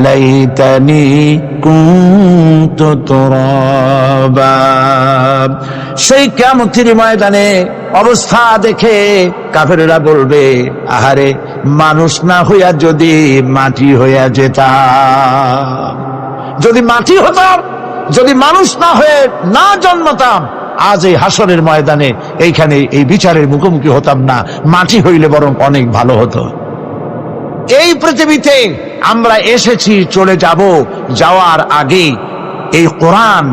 লাইতানি কুনতু তুরাবা, সেই কিয়ামতের ময়দানে অবস্থা দেখে কাফেররা বলবে, আহারে মানুষ না হইয়া যদি মাটি হইয়া যেতাম, যদি মাটি হতাম, যদি মানুষ না হয়ে না জন্মতাম, আজ এই হাসরের ময়দানে এইখানে এই বিচারের মুখোমুখি হতাম না, মাটি হইলে বরং অনেক ভালো হতো। এই পৃথিবীতে আমরা এসেছি, চলে যাব, যাওয়ার আগে এই কোরআন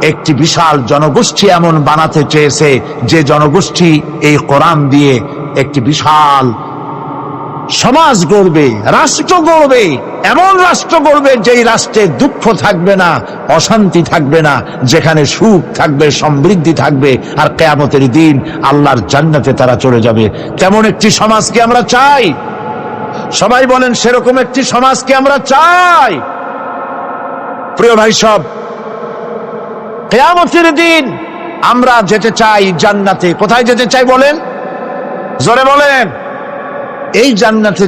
একটি বিশাল জনগোষ্ঠী এমন বানাতে চেয়েছে, যে জনগোষ্ঠী এই কোরআন দিয়ে একটি বিশাল সমাজ গড়বে, রাষ্ট্র গড়বে, এমন রাষ্ট্র গড়বে যেই রাষ্ট্রে দুঃখ থাকবে না, অশান্তি থাকবে না, যেখানে সুখ থাকবে, সমৃদ্ধি থাকবে, আর কিয়ামতের দিন আল্লাহর জান্নাতে তারা চলে যাবে। তেমন একটি সমাজকে আমরা চাই। সবাই বলেন সেরকম একটি সমাজকে আমরা চাই। প্রিয় ভাই সব, কিয়ামতের দিন আমরা যেতে চাই জান্নাতে। কোথায় যেতে চাই বলেন? জোরে বলেন। এই জান্নাতে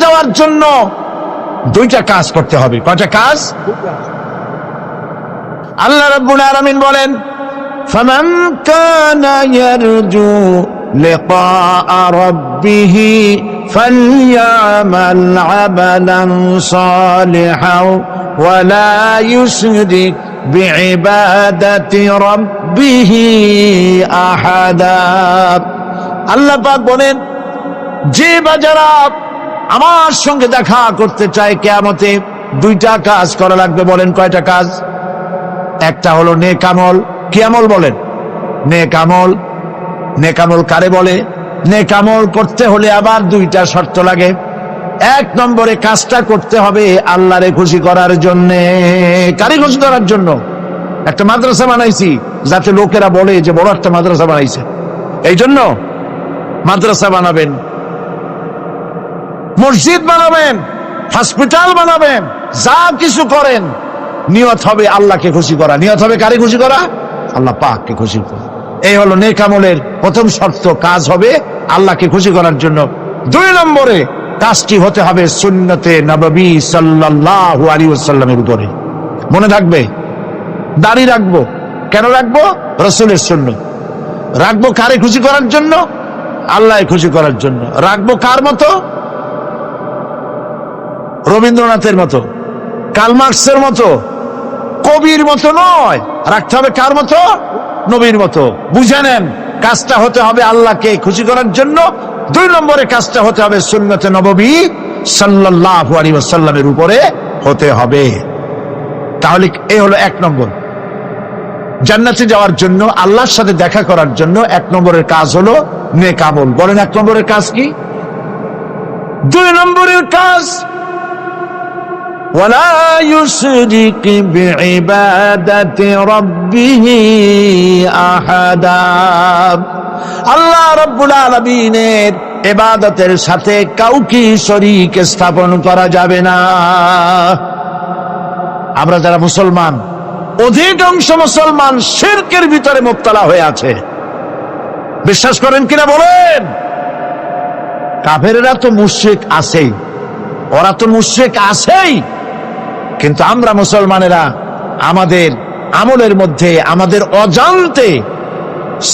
যাওয়ার জন্য দুইটা কাজ করতে হবে। কয়টা কাজ? আল্লাহ রাব্বুল আলামিন বলেন, ফামান কানা ইয়ারজু লিকাআ রাব্বিহি ফালইয়ামাল আমালান সালিহান ওয়া লা ইউশরিক বিইবাদাতি রাব্বিহি আহাদা। আল্লাহ পাক বলেন, যে বাজারা আমার সঙ্গে দেখা করতে চায় কিয়ামতে, দুইটা কাজ করা লাগবে। বলেন কয়টা কাজ? একটা হলো নেক আমল। কি আমল বলেন? নেক আমল। নেক আমল কারে বলে? নেক আমল করতে হলে আবার দুইটা শর্ত লাগে। এক নম্বরে কাজটা করতে হবে আল্লাহরে খুশি করার জন্য। কারে খুশি করার জন্য? একটা মাদ্রাসা বানাইছি যাতে লোকেরা বলে যে বড় একটা মাদ্রাসা বানাইছে, এই জন্য মাদ্রাসা বানাবেন, মসজিদ বানাবেন, হসপিটাল বানাবেন, যা কিছু করেন নিয়ত হবে আল্লাহকে খুশি করা। নিয়ত হবে কারে খুশি করা? আল্লাহ পাককে খুশি করা। এই হলো নেক আমলের প্রথম শর্ত, কাজ হবে আল্লাহকে খুশি করার জন্য। দুই নম্বরে কাজটি হতে হবে সুন্নতে নববী সাল্লাল্লাহু আলাইহি ওয়াসাল্লামের উপরে। মনে থাকবে, দাড়ি রাখবো। কেন রাখবো? রাসূলের সুন্নাত। রাখবো কারে খুশি করার জন্য? আল্লাহ খুশি করার জন্য। রাখবো কার মতো? রবীন্দ্রনাথের মতো, কার্ল মার্কসের মতো, কবির মতো নয়। রাখতে হবে কার মতো? নবীর মতো। বুঝে নেন, কাজটা হতে হবে আল্লাহকে খুশি করার জন্য। দুই নম্বরে কাজটা হতে হবে সুন্নতে নববী সাল্লাল্লাহু আলাইহি ওয়াসাল্লামের উপরে হতে হবে। তাহলে এই হলো এক নম্বর। জান্নাতে যাওয়ার জন্য, আল্লাহর সাথে দেখা করার জন্য এক নম্বরের কাজ হলো নেক আমল। বলেন এক নম্বরের কাজ কি? দুই নম্বরের কাজ ওয়ালা ইউশরিক বিইবাদাতি রাব্বিহি আহাদা। আল্লাহ রাব্বুল আলামিনের ইবাদতের সাথে কাউকে শরীক স্থাপন করা যাবে না। আমরা যারা মুসলমান, অধিকাংশ মুসলমান শিরকের ভিতরে মুবতালা হয়ে আছে। বিশ্বাস করেন কিনা বলেন? কাফেররা তো মুশরিক আছেই, ওরা তো মুশরিক আছেই, কিন্তু আমরা মুসলমানেরা আমাদের আমলের মধ্যে, আমাদের অজান্তে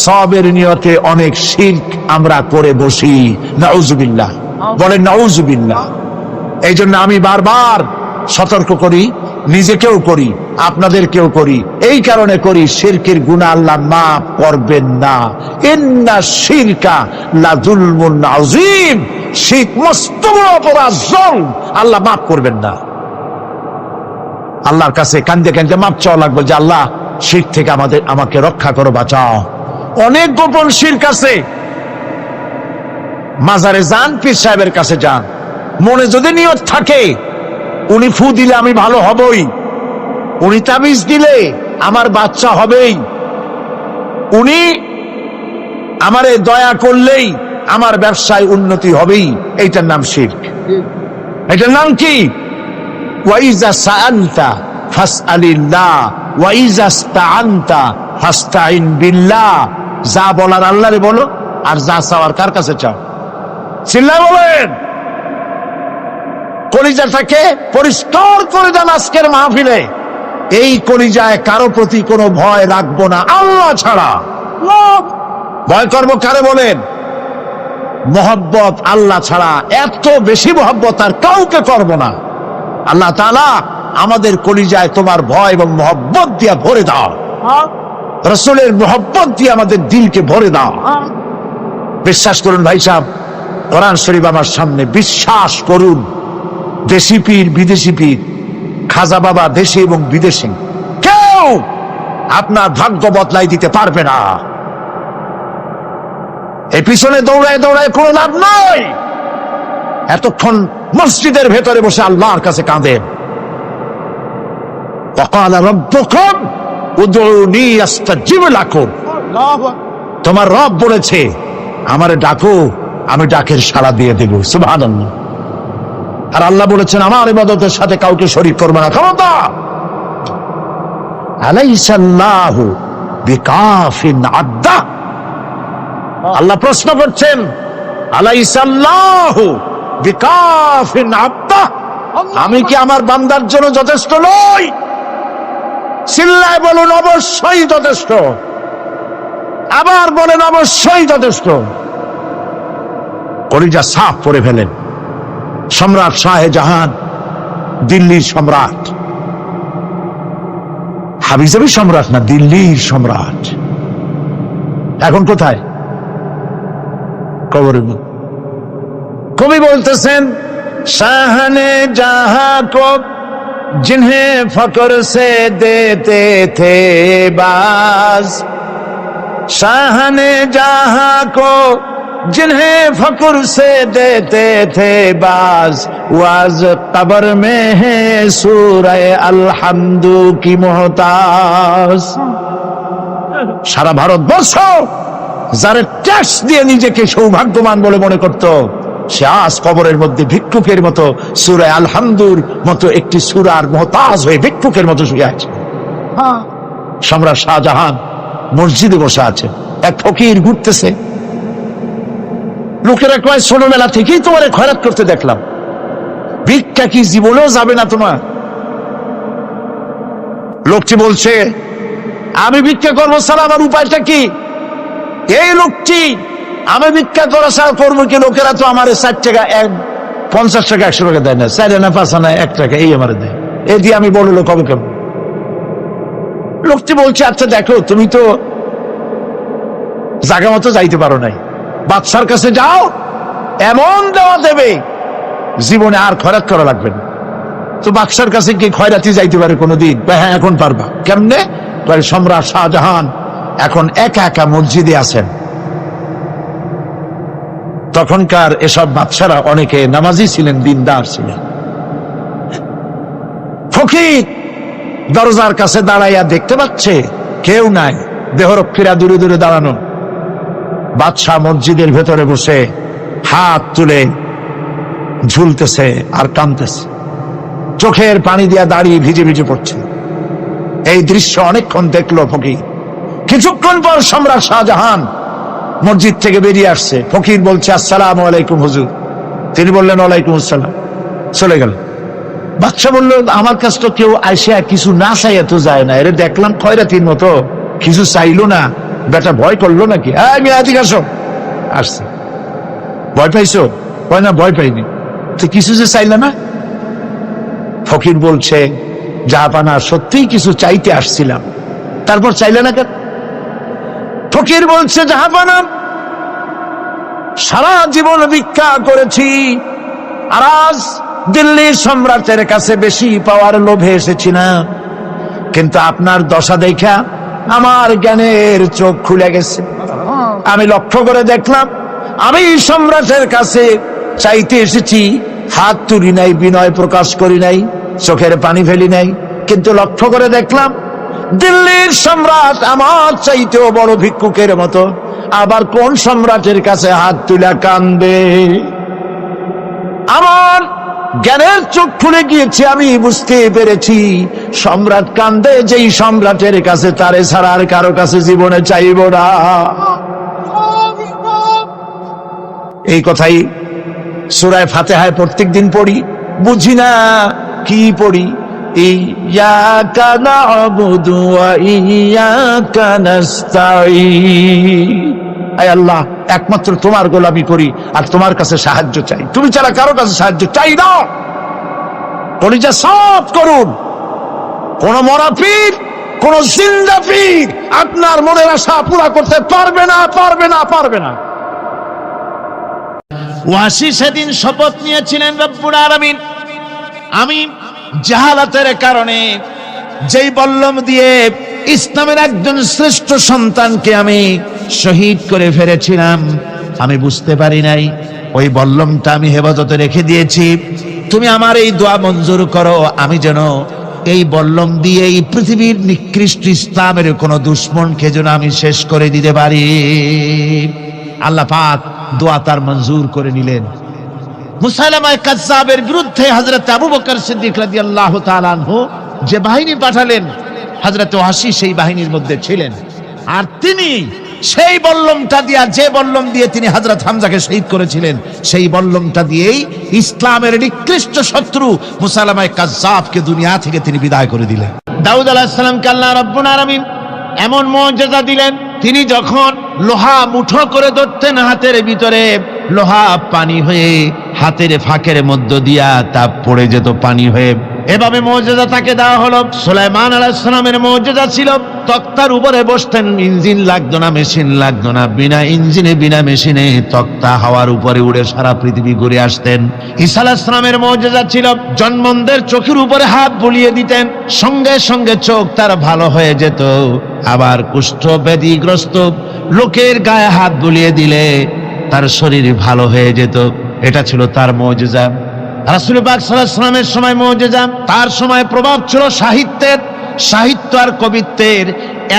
সবের নিয়তে অনেক শিরক আমরা করে বসি। নাউজুবিল্লাহ। বলেন নাউজুবিল্লাহ। এই জন্য আমি বারবার সতর্ক করি, নিজেকেও করি, আপনাদেরকেও করি। এই কারণে করি, শিরকের গুনাহ আল্লাহ মাফ করবেন না। ইন্না শিরকা লাযুলমুন আযীম। শিরক মস্ত বড় অপরাধ, জুলম, আল্লাহ মাফ করবেন না। আল্লাহর কাছে কান্দে কান্দে মাফ চাওয়া লাগবে যে আল্লাহ শিরক থেকে আমাকে রক্ষা করো, বাঁচাও। অনেক গোপন শিরক আছে, মাজারে যান, পীর সাহেবের কাছে যান, মনে যদি নিয়ত থাকে উনি ফু দিলে আমি ভালো হবই, উনি তাবিজ দিলে আমার বাচ্চা হবেই, উনি আমারে দয়া করলেই আমার ব্যবসায় উন্নতি হবেই, এইটার নাম শিরক। এটার নাম কি? ওয়াইজা সাআলতা ফাসআলিল্লাহ ওয়াইজা ইসতাআনতা ফাসতাইন বিল্লাহ। যা বলার আল্লাহরে বলো, আর যা চাওয়ার কার কাছে চাও? চিল্লায় বলেন। কলিজাটাকে পরিষ্কার করে দেন আজকের মাহফিলে। এই কলিজায় কারো প্রতি কোনো ভয় রাখবো না আল্লাহ ছাড়া। ভয় করবো কারে বলেন? মহব্বত আল্লাহ ছাড়া, এত বেশি মহব্বত আর কাউকে করব না। আল্লাহ তাআলা আমাদের কলিজায় তোমার ভয় এবং মহব্বত দিয়ে ভরে দাও, রাসূলের মহব্বত দিয়ে আমাদের দিলকে ভরে দাও। বিশ্বাস করুন ভাই সাহেব, কোরআন শরীফ আমার সামনে, বিশ্বাস করুন, দেশি পীর বিদেশি পীর, খাজা বাবা দেশে এবং বিদেশে, কেউ আপনার ভাগ্য বদলাই দিতে পারবে না। এই পিছনে দৌড়ায় দৌড়ায় কোনো লাভ নাই। এতক্ষণ মসজিদের ভেতরে বসে আল্লাহর কাছে কাঁদেন। ওয়াকালা রাব্বুকুম উদউনি আস্তাজিব লাকুম। তোমার রব বলেছে আমারে ডাকো, আমি ডাকের সাড়া দিয়ে দেব। সুবহানাল্লাহ। আর আল্লাহ বলেছেন আমার ইবাদতের সাথে কাউকে শরীক করবে না। ক্ষমতা আলাইসাল্লাহু বিকাফিন আব্দা। আল্লাহ প্রশ্ন করছেন আলাইসাল্লাহু বিকাফিন আব্দা, আমি কি আমার বান্দার জন্য যথেষ্ট নই? চিল্লায় বলুন অবশ্যই যথেষ্ট। আবার বলেন অবশ্যই যথেষ্ট। কলিজা সাফ করে ফেলেন। সম্রাট শাহজাহান, দিল্লির সম্রাট, হাবিজাবি সম্রাট না, দিল্লির সম্রাট। এখন কোথায়? কবরের মধ্যে। কবি বলতেছেন শাহনে জাহাঁ কো जिन्हें फकर से देते थे बाज, शाहने जहां को जिन्हें फकर से देते थे बाज, वाज कब्र में है सूरह अलहम्दु की मोहताज। সারা ভারতবর্ষ যারা ট্যাক্স দিয়ে নিজেকে সৌভাগ্যবান বলে মনে করত, সে আজ কবরের মধ্যে ভিক্ষুকের মতো সূরা আলহামদুর মতো একটি সূরার মুহতাজ হয়ে ভিক্ষুকের মতো শুয়ে আছে। সম্রাট শাহজাহান মসজিদে বসে আছে, এক ফকির ঘুরতেছে। লোকেরা কয় ছোটবেলা থেকেই তোমার খয়রাত করতে দেখলাম, ভিক্ষা কি জীবনেও যাবে না তোমার? লোকটি বলছে আমি ভিক্ষা করবো ছাড়া আমার উপায়টা কি? এই লোকটি আমি ভিক্ষা করা ছাড়া করবো কি? লোকেরা তো আমার 60 টাকা 50 টাকা 100 টাকা দেয় না, 4 আনা 5 আনা 1 টাকা এই আমার দেয়, এই দিয়ে আমি বড় লোক হবে কেমন? লোকটি বলছে আচ্ছা দেখো, তুমি তো জায়গা মতো যাইতে পারো নাই, বাদশার কাছে যাও, এমন দেওয়া দেবে জীবনে আর খয়রাত করা লাগবে না। তো বাদশার কাছে কি খয়রাতি যাইতে পারে কোনোদিন? হ্যাঁ এখন পারবা। কেমনে? সম্রাট শাহজাহান এখন একা একা মসজিদে আছেন। তখনকার এসব বাদশারা অনেকে নামাজি ছিলেন, দিনদার ছিলেন। ফকির দরজার কাছে দাঁড়াইয়া দেখতে পাচ্ছে কেউ নাই, দেহরক্ষীরা দূরে দূরে দাঁড়ানো। বাদশাহ মসজিদের ভেতরে বসে হাত তুলে ঝুলতেছে আর কাঁদতেছে, চোখের পানি দিয়া দাঁড়িয়ে ভিজে ভিজে পড়ছে। এই দৃশ্য অনেকক্ষণ দেখলো ফকির। কিছুক্ষণ পর সম্রাট শাহজাহান মসজিদ থেকে বেরিয়ে আসছে। ফকির বলছে আসসালামু আলাইকুম হুজুর। তিনি বললেন ওয়ালাইকুম আসসালাম, চলে গেল। বাদশা বলল আমার কাছে তো কেউ আইসা কিছু না চাইয়া তো যায় না, এর দেখলাম খয়রাতির মতো কিছু চাইলো না, বেটা ভয় করলো নাকি? আমি আদিক আসো। আসছে। ভয় পাইছো? কয় না ভয় পাইনি। তো কিছু যে চাইলে না? ফকির বলছে জাহাপানা সত্যিই কিছু চাইতে আসছিলাম, তারপর চাইলে না কেন? ফকির বলছে জাহাপানা সারা জীবন ভিক্ষা করেছি, আর আজ দিল্লির সম্রাটের কাছে বেশি পাওয়ার লোভে এসেছি না, কিন্তু আপনার দশা দেখা আমার জ্ঞানের চোখ খুলে গেছে। আমি লক্ষ্য করে দেখলাম আমি সম্রাটের কাছে চাইতে এসেছি, হাত তুলি নাই, বিনয় প্রকাশ করি নাই, চোখের পানি ফেলি নাই, কিন্তু লক্ষ্য করে দেখলাম দিল্লির সম্রাট আমার চাইতেও বড় ভিক্ষুকের মতো। আবার কোন সম্রাটের কাছে হাত তুলে কাঁদবে? আমার জ্ঞানের চোখ খুলে গিয়েছে, আমি বুঝতে পেরেছি সম্রাট কান্দে যেই সম্রাটের কাছে, তারে ছাড়া আর কারো কাছে জীবনে চাইব না। এই কথাই সূরা ফাতিহায় প্রত্যেকদিন পড়ি, বুঝি না কি পড়ি। ইয়াকা না'বুদু ওয়া ইয়াকা নাস্তাঈন। আয় আল্লাহ, একমাত্র তোমার গোলামি করি আর তোমার কাছে সাহায্য চাই, তুমি ছাড়া কারো কাছে সাহায্য চাই না। কলিজা সব করুন, কোন মরা পীর, কোন জিন্দা পীর আপনার মনের আশা পুরা করতে পারবে না, পারবে না, পারবে না। ওয়াসি সেদিন শপথ নিয়েছিলেন রব্বুল আলামিন, আমি জাহালাতের কারণে যেই বল্লম দিয়ে ইসলামের একজন শ্রেষ্ঠ সন্তানকে আমি শহীদ করে ফেলেছিলাম, আমি বুঝতে পারি নাই ওই বল্লমটা আমি হেফাজতে রেখে দিয়েছি। তুমি আমার এই দোয়া মঞ্জুর করো, আমি যেন এই বল্লম দিয়ে এই পৃথিবীর নিকৃষ্ট ইসলামের কোন দুশ্মনকে যেন আমি শেষ করে দিতে পারি। আল্লাহ পাক দোয়া তার মঞ্জুর করে নিলেন। মুসাইলামা কাজ্জাবের বিরুদ্ধে হযরত আবু বকর সিদ্দিক রাদিয়াল্লাহু তাআলা আনহু যে বাহিনী পাঠালেন, হযরত ওয়াসি সেই বাহিনীর মধ্যে ছিলেন। আর তিনি সেই বল্লমটা দিয়া, যে বল্লম দিয়ে তিনি হযরত হামজাকে শহীদ করেছিলেন, সেই বল্লমটা দিয়েই ইসলামের নিকৃষ্ট শত্রু মুসাইলামা কাজ্জাবকে দুনিয়া থেকে তিনি বিদায় করে দিলেন। দাউদ আলাইহিস সালামকে আল্লাহ রাব্বুল আলামিন এমন মুজিজা দিলেন, তিনি যখন লোহা মুঠো করে ধরতেন হাতের ভিতরে, লোহা পানি হয়ে হাতের ফাঁকের মধ্য দিয়া তা পড়ে যেত পানি হয়ে। এভাবে মুজিজা তাকে দেওয়া হলো। সুলাইমান আলাইহিস সালামের মুজিজা ছিল তক্তার উপরে বসতেন, ইঞ্জিন লাগতো না, মেশিন লাগতো না, বিনা ইঞ্জিনে বিনা মেশিনে তক্তা হাওয়ার উপরে উড়ে সারা পৃথিবী ঘুরে আসতেন। ঈসা আলাইহিস সালামের মুজিজা ছিল জন্মদের চোখের উপরে হাত বুলিয়ে দিতেন, সঙ্গে সঙ্গে চোখ তার ভালো হয়ে যেত। আবার কুষ্ঠ ব্যাধিগ্রস্ত লোকের গায়ে হাত বুলিয়ে দিলে তার শরীর ভালো হয়ে যেত। এটা ছিল তার মুজিজা। রাসূল পাক সাল্লাল্লাহু আলাইহি ওয়াসাল্লামের সময় মুজিজা, তার সময় প্রভাব ছিল সাহিত্যের। সাহিত্য আর কবিত্বের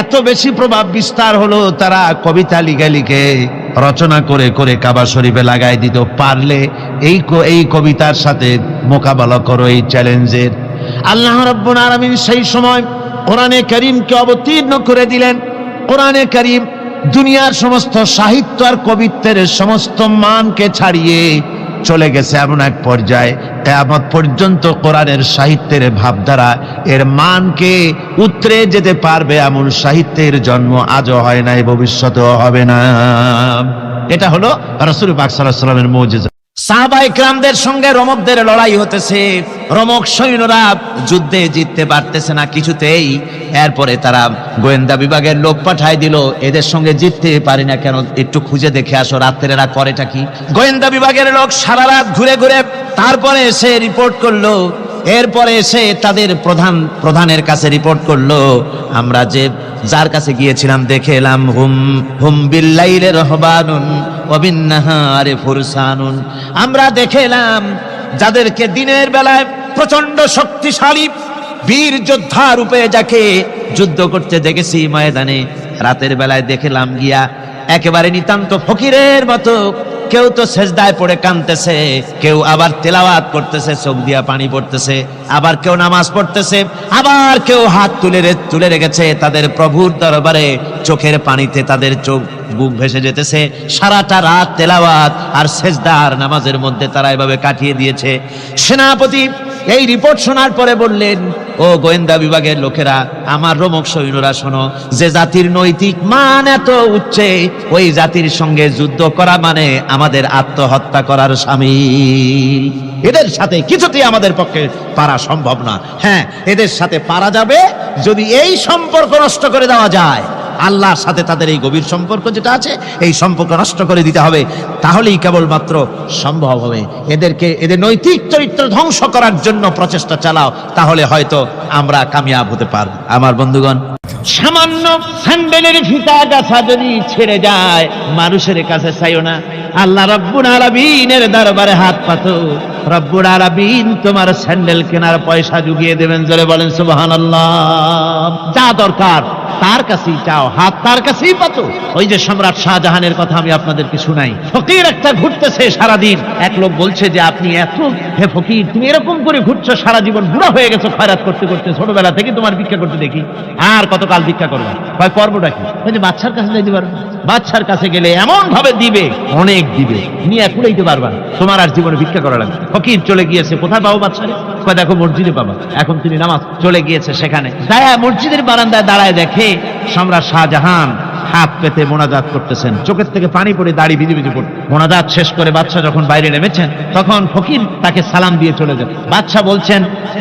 এত বেশি প্রভাব বিস্তার হলো, তারা কবিতা লিখে লিখে রচনা করে করে কাবা শরীফে লাগাই দিত। পারলে এই কবিতার সাথে মোকাবেলা করো এই চ্যালেঞ্জের। আল্লাহ রাব্বুল আলামিন সেই সময় কোরআনে কারীমকে অবতীর্ণ করে দিলেন। কোরআনে কারীম দুনিয়ার সমস্ত সাহিত্য আর কবিত্বের সমস্ত মানকে ছাড়িয়ে চলে গেছে এমন এক পর্যায়ে, কিয়ামত পর্যন্ত কোরআনের সাহিত্যের ভাবধারা এর মানকে উতরে যেতে পারবে এমন সাহিত্যের জন্ম আজও হয় নাই, ভবিষ্যতেও হবে না। এটা হলো রাসূল পাক সাল্লাল্লাহু আলাইহি ওয়াসাল্লামের মুজিজা। সাহাবায়ে কেরামদের সঙ্গে রোমকদের লড়াই হতেছে, রোমক সৈন্যরা যুদ্ধে জিততে পারতেছে না কিছুতেই। এরপরে তারা গোয়েন্দা বিভাগের লোক পাঠায় দিল, এদের সঙ্গে জিততে পারি না কেন, একটু খুঁজে দেখে আসো রাত্রে এরা করেটা কি। গোয়েন্দা বিভাগের লোক সারা রাত ঘুরে ঘুরে তারপরে এসে রিপোর্ট করলো। এরপরে এসে তাদের প্রধানের কাছে রিপোর্ট করলো, আমরা যে যার কাছে গিয়েছিলাম দেখে এলাম হুম বিল্লাইলি রাহবানুন ওয়া বিন্নাহারি ফুরসানুন, আমরা দেখে এলাম যাদেরকে দিনের বেলায় প্রচন্ড শক্তিশালী বীর যোদ্ধা রূপে যাকে যুদ্ধ করতে দেখেছি ময়দানে, রাতের বেলায় দেখলাম গিয়া একেবারে নিতান্ত ফকিরের মতো কেউ তো সেজদায় পড়ে কাঁদতেছে, কেউ আবার তেলাওয়াত করতেছে, চোখ দিয়া পানি পড়তেছে, আবার কেউ নামাজ পড়তেছে, আবার কেউ হাত তুলে রেখেছে তাদের প্রভুর দরবারে, চোখের পানিতে তাদের চোখ বুক ভেসে যেতেছে। সারাটা রাত তেলাওয়াত আর সেজদা আর নামাজের মধ্যে তারা এভাবে কাটিয়ে দিয়েছে। সেনাপতি এই রিপোর্ট শোনার পরে বললেন, ও গোয়েন্দা বিভাগের লোকেরা, আমার রোমক সৈন্যরা শোনো, যে জাতির নৈতিক মান এত উচ্চে, ওই জাতির সঙ্গে যুদ্ধ করা মানে আমাদের আত্মহত্যা করার শামিল। এদের সাথে কিছুতেই আমাদের পক্ষে পারা সম্ভব না। হ্যাঁ, এদের সাথে পারা যাবে যদি এই সম্পর্ক নষ্ট করে দেওয়া যায়। আল্লাহর সাথে তাদের এই গভীর সম্পর্ক যেটা আছে, এই সম্পর্ক নষ্ট করে দিতে হবে, তাহলেই কেবলমাত্র সম্ভব হবে। এদের নৈতিক চরিত্র ধ্বংস করার জন্য প্রচেষ্টা চালাও, তাহলে হয়তো আমরা কামিয়াব হতে পারব। আমার বন্ধুগণ, সামান্য স্যান্ডেলের ফিতা গাছা যদি ছেড়ে যায়, মানুষের কাছে চাইও না। আল্লাহ রাব্বুল আলামিনের দরবারে হাত পাতো, রব্বুল আলামিন তোমার স্যান্ডেল কেনার পয়সা জুগিয়ে দেবেন। জোরে বলেন সুবহানাল্লাহ। যা দরকার তার কাছেই চাও, হাত তার কাছেই পাতো। ওই যে সম্রাট শাহজাহানের কথা আমি আপনাদেরকে শুনাই। ফকির একটা ঘুরতেছে সারাদিন, এক লোক বলছে যে আপনি এত, হে ফকির তুমি এরকম করে ঘুরছো সারা জীবন, বুড়া হয়ে গেছো খয়রাত করতে করতে, ছোটবেলা থেকে তোমার ভিক্ষা করতে দেখি, আর কতকাল ভিক্ষা করবে? ভাই পর্বটা কি? যে বাচ্চার কাছে যাইতে পারবে, বাচ্চার কাছে গেলে এমন ভাবে দিবে, অনেক দিবে, নিয়ে কুলাইতে পারবা না, তোমার আর জীবনে ভিক্ষা করা লাগবে। ফকির চলে গিয়েছে, কোথায় পাবো বাচ্চারে? দেখো মসজিদে পাবা। এখন তিনি নামাজ চলে গিয়েছে, সেখানে মসজিদের বারান্দায় দাঁড়ায় দেখে সম্রাট শাহজাহান হাত পেতে মোনাজাত করতেছেন, চোখের থেকে পানি পড়ে দাড়ি ভিজে ভিজে পড়ে। মোনাজাত শেষ করে বাদশা যখন বাইরে নেমেছেন, তখন ফকির তাকে সালাম দিয়ে চলে যান। বাদশা বলছেন,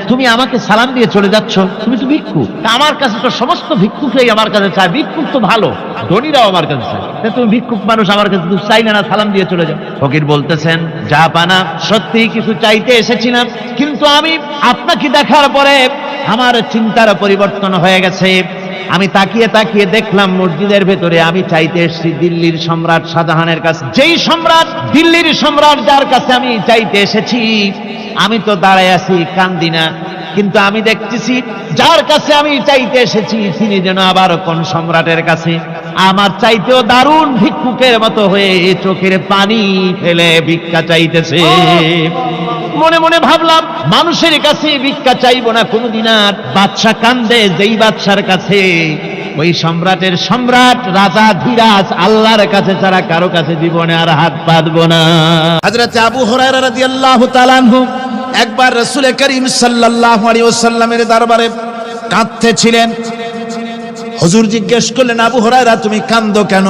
তুমি আমাকে সালাম দিয়ে চলে যাচ্ছ, তুমি তো ভিক্ষুক, আমার কাছে তো সমস্ত ভিক্ষুকই আমার কাছে চায়, ভিক্ষুক তো ভালো, ধনীরাও আমার কাছে চায়, তুমি ভিক্ষুক মানুষ আমার কাছে তুমি চাইলে না সালাম দিয়ে চলে যাও। ফকির বলতেছেন, যা পানা সত্যি কিছু চাইতে এসেছিলাম, কিন্তু আমি আপনাকে দেখার পরে আমার চিন্তার পরিবর্তন হয়ে গেছে। আমি তাকিয়ে তাকিয়ে দেখলাম মসজিদের ভেতরে আমি চাইতে এসেছি দিল্লির সম্রাট শাহজাহানের কাছে। যেই সম্রাট, দিল্লির সম্রাট যার কাছে আমি চাইতে এসেছি, আমি তো দাঁড়ায় আছি কান্দি না, কিন্তু আমি দেখতেছি যার কাছে আমি চাইতে এসেছি তিনি যেন আবার কোন সম্রাটের কাছে আমার চাইতেও দারুণ ভিক্ষুকের মতো হয়ে চোখের পানি ফেলে ভিক্ষা চাইতেছে। মনে মনে ভাবলাম, মানুষের কাছে ভিক্ষা চাইবো না কোনদিন আর। বাদশা কান্দে, যেই বাদশার কাছে, ওই সম্রাটের সম্রাট রাজা ধীরাজ আল্লাহর কাছে ছাড়া কারো কাছে জীবনে আর হাত পাতবো না। হযরত আবু হুরায়রা রাদিয়াল্লাহু তাআলা আনহু একবার রাসূল করিম সাল্লাল্লাহু আলাইহি ওয়াসাল্লামের দরবারে কাঁদতেছিলেন। হুজুর জিজ্ঞেস করলেন, আবু হুরায়রা তুমি কাঁদো কেন?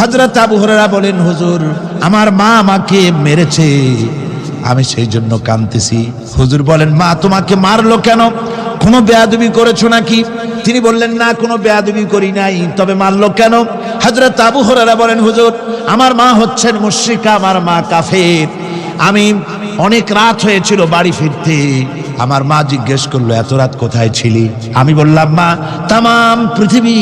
হযরত আবু হুরায়রা বলেন, হুজুর আমার মা আমাকে মেরেছে, আমি সেই জন্য কাঁদতেছি। হুজুর বলেন, মা তোমাকে মারলো কেন? কোনো বেয়াদবি করেছো নাকি? তিনি বললেন, না কোনো বেয়াদবি করি নাই, তবে মারলো কেন? হযরত আবু হুরায়রা বলেন, হুজুর আমার মা হচ্ছেন মুশরিকা, আমার মা কাফের। আমি অনেক রাত হয়েছিল বাড়ি ফিরতে, আমার মা জিজ্ঞেস করলো এত রাত কোথায় ছিলি? আমি বললাম, মা তাম পৃথিবী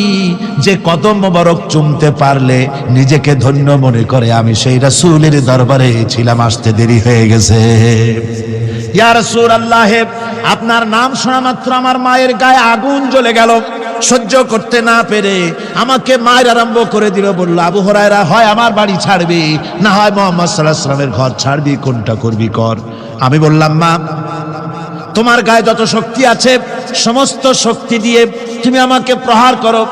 যে কদম মোবারক চুমতে পারলে নিজেকে ধন্য মনে করে, আমি সেই রাসূলের দরবারে ছিলাম, আসতে দেরি হয়ে গেছে। ইয়া রাসূলুল্লাহ, আপনার নাম শোনা মাত্র আমার মায়ের গায়ে আগুন জ্বলে গেল। সহ্য করতে না পেরে আমাকে মায়ের আরম্ভ করে দিল। বলল, আবু হুরায়রা হয় আমার বাড়ি ছাড়বি, না হয় মুহাম্মদ সাল্লাল্লাহু আলাইহি ওয়াসাল্লামের ঘর ছাড়বি, কোনটা করবি কর। আমি বললাম, মা তোমার গায়ে যত শক্তি আছে সমস্ত শক্তি দিয়ে তুমি আমাকে প্রহার করো,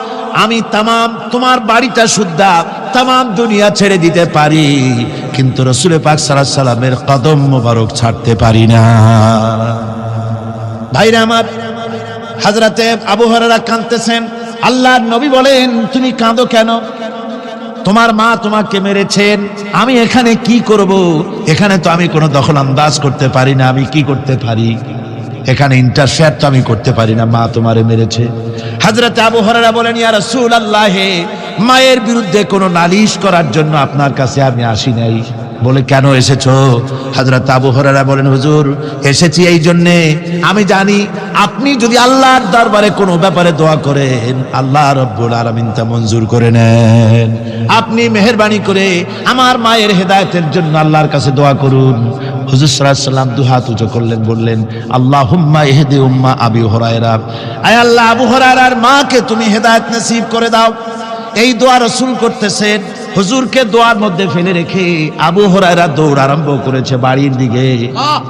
আমি তামাম তোমার বাড়িটা শুদ্ধা তামাম দুনিয়া ছেড়ে দিতে পারি, কিন্তু রাসূল পাক সাল্লাল্লাহু আলাইহি ওয়াসাল্লামের কদম মোবারক ছাড়তে পারি না। ভাইরা আমার, হযরতে আবু হুরায়রা কাঁদতেছেন। আল্লাহর নবী বলেন, তুমি কাঁদো কেন? তোমার মা তোমাকে মেরেছেন, আমি এখানে কি করব? এখানে তো আমি কোনো দখল আন্দাজ করতে পারি না, আমি কি করতে পারি? এখানে ইন্টারফেয়ার তো আমি করতে পারি না, মা তোমারে মেরেছে। হযরত আবু হুরায়রা বলেন, ইয়া রাসূলুল্লাহ, মায়ের বিরুদ্ধে কোনো নালিশ করার জন্য আপনার কাছে আমি আসি নাই। বলে, কেন এসেছো? হযরত আবু হুরায়রা বলেন, হুজুর এসেছি এই জন্যে, আমি জানি আপনি যদি আল্লাহর দরবারে কোনো ব্যাপারে দোয়া করেন, আল্লাহ রাব্বুল আলামিন তা মঞ্জুর করে নেন। আপনি মেহেরবানি করে আমার মায়ের হেদায়েতের জন্য আল্লাহর কাছে দোয়া করুন। হুজুর সাল্লাল্লাহু আলাইহি ওয়াসাল্লাম দুহাত উঁচু করলেন, বললেন, আল্লাহুম্মা ইহদি উম্মা আবি হুরায়রা, আয় আল্লাহ আবু হুরায়রার মাকে তুমি হেদায়েত নসিব করে দাও। এই দোয়া রাসূল করতেছেন। হুজুরকে দোয়ার মধ্যে ফেলে রেখে আবু হুরায়রা দৌড় আরম্ভ করেছে বাড়ির দিকে।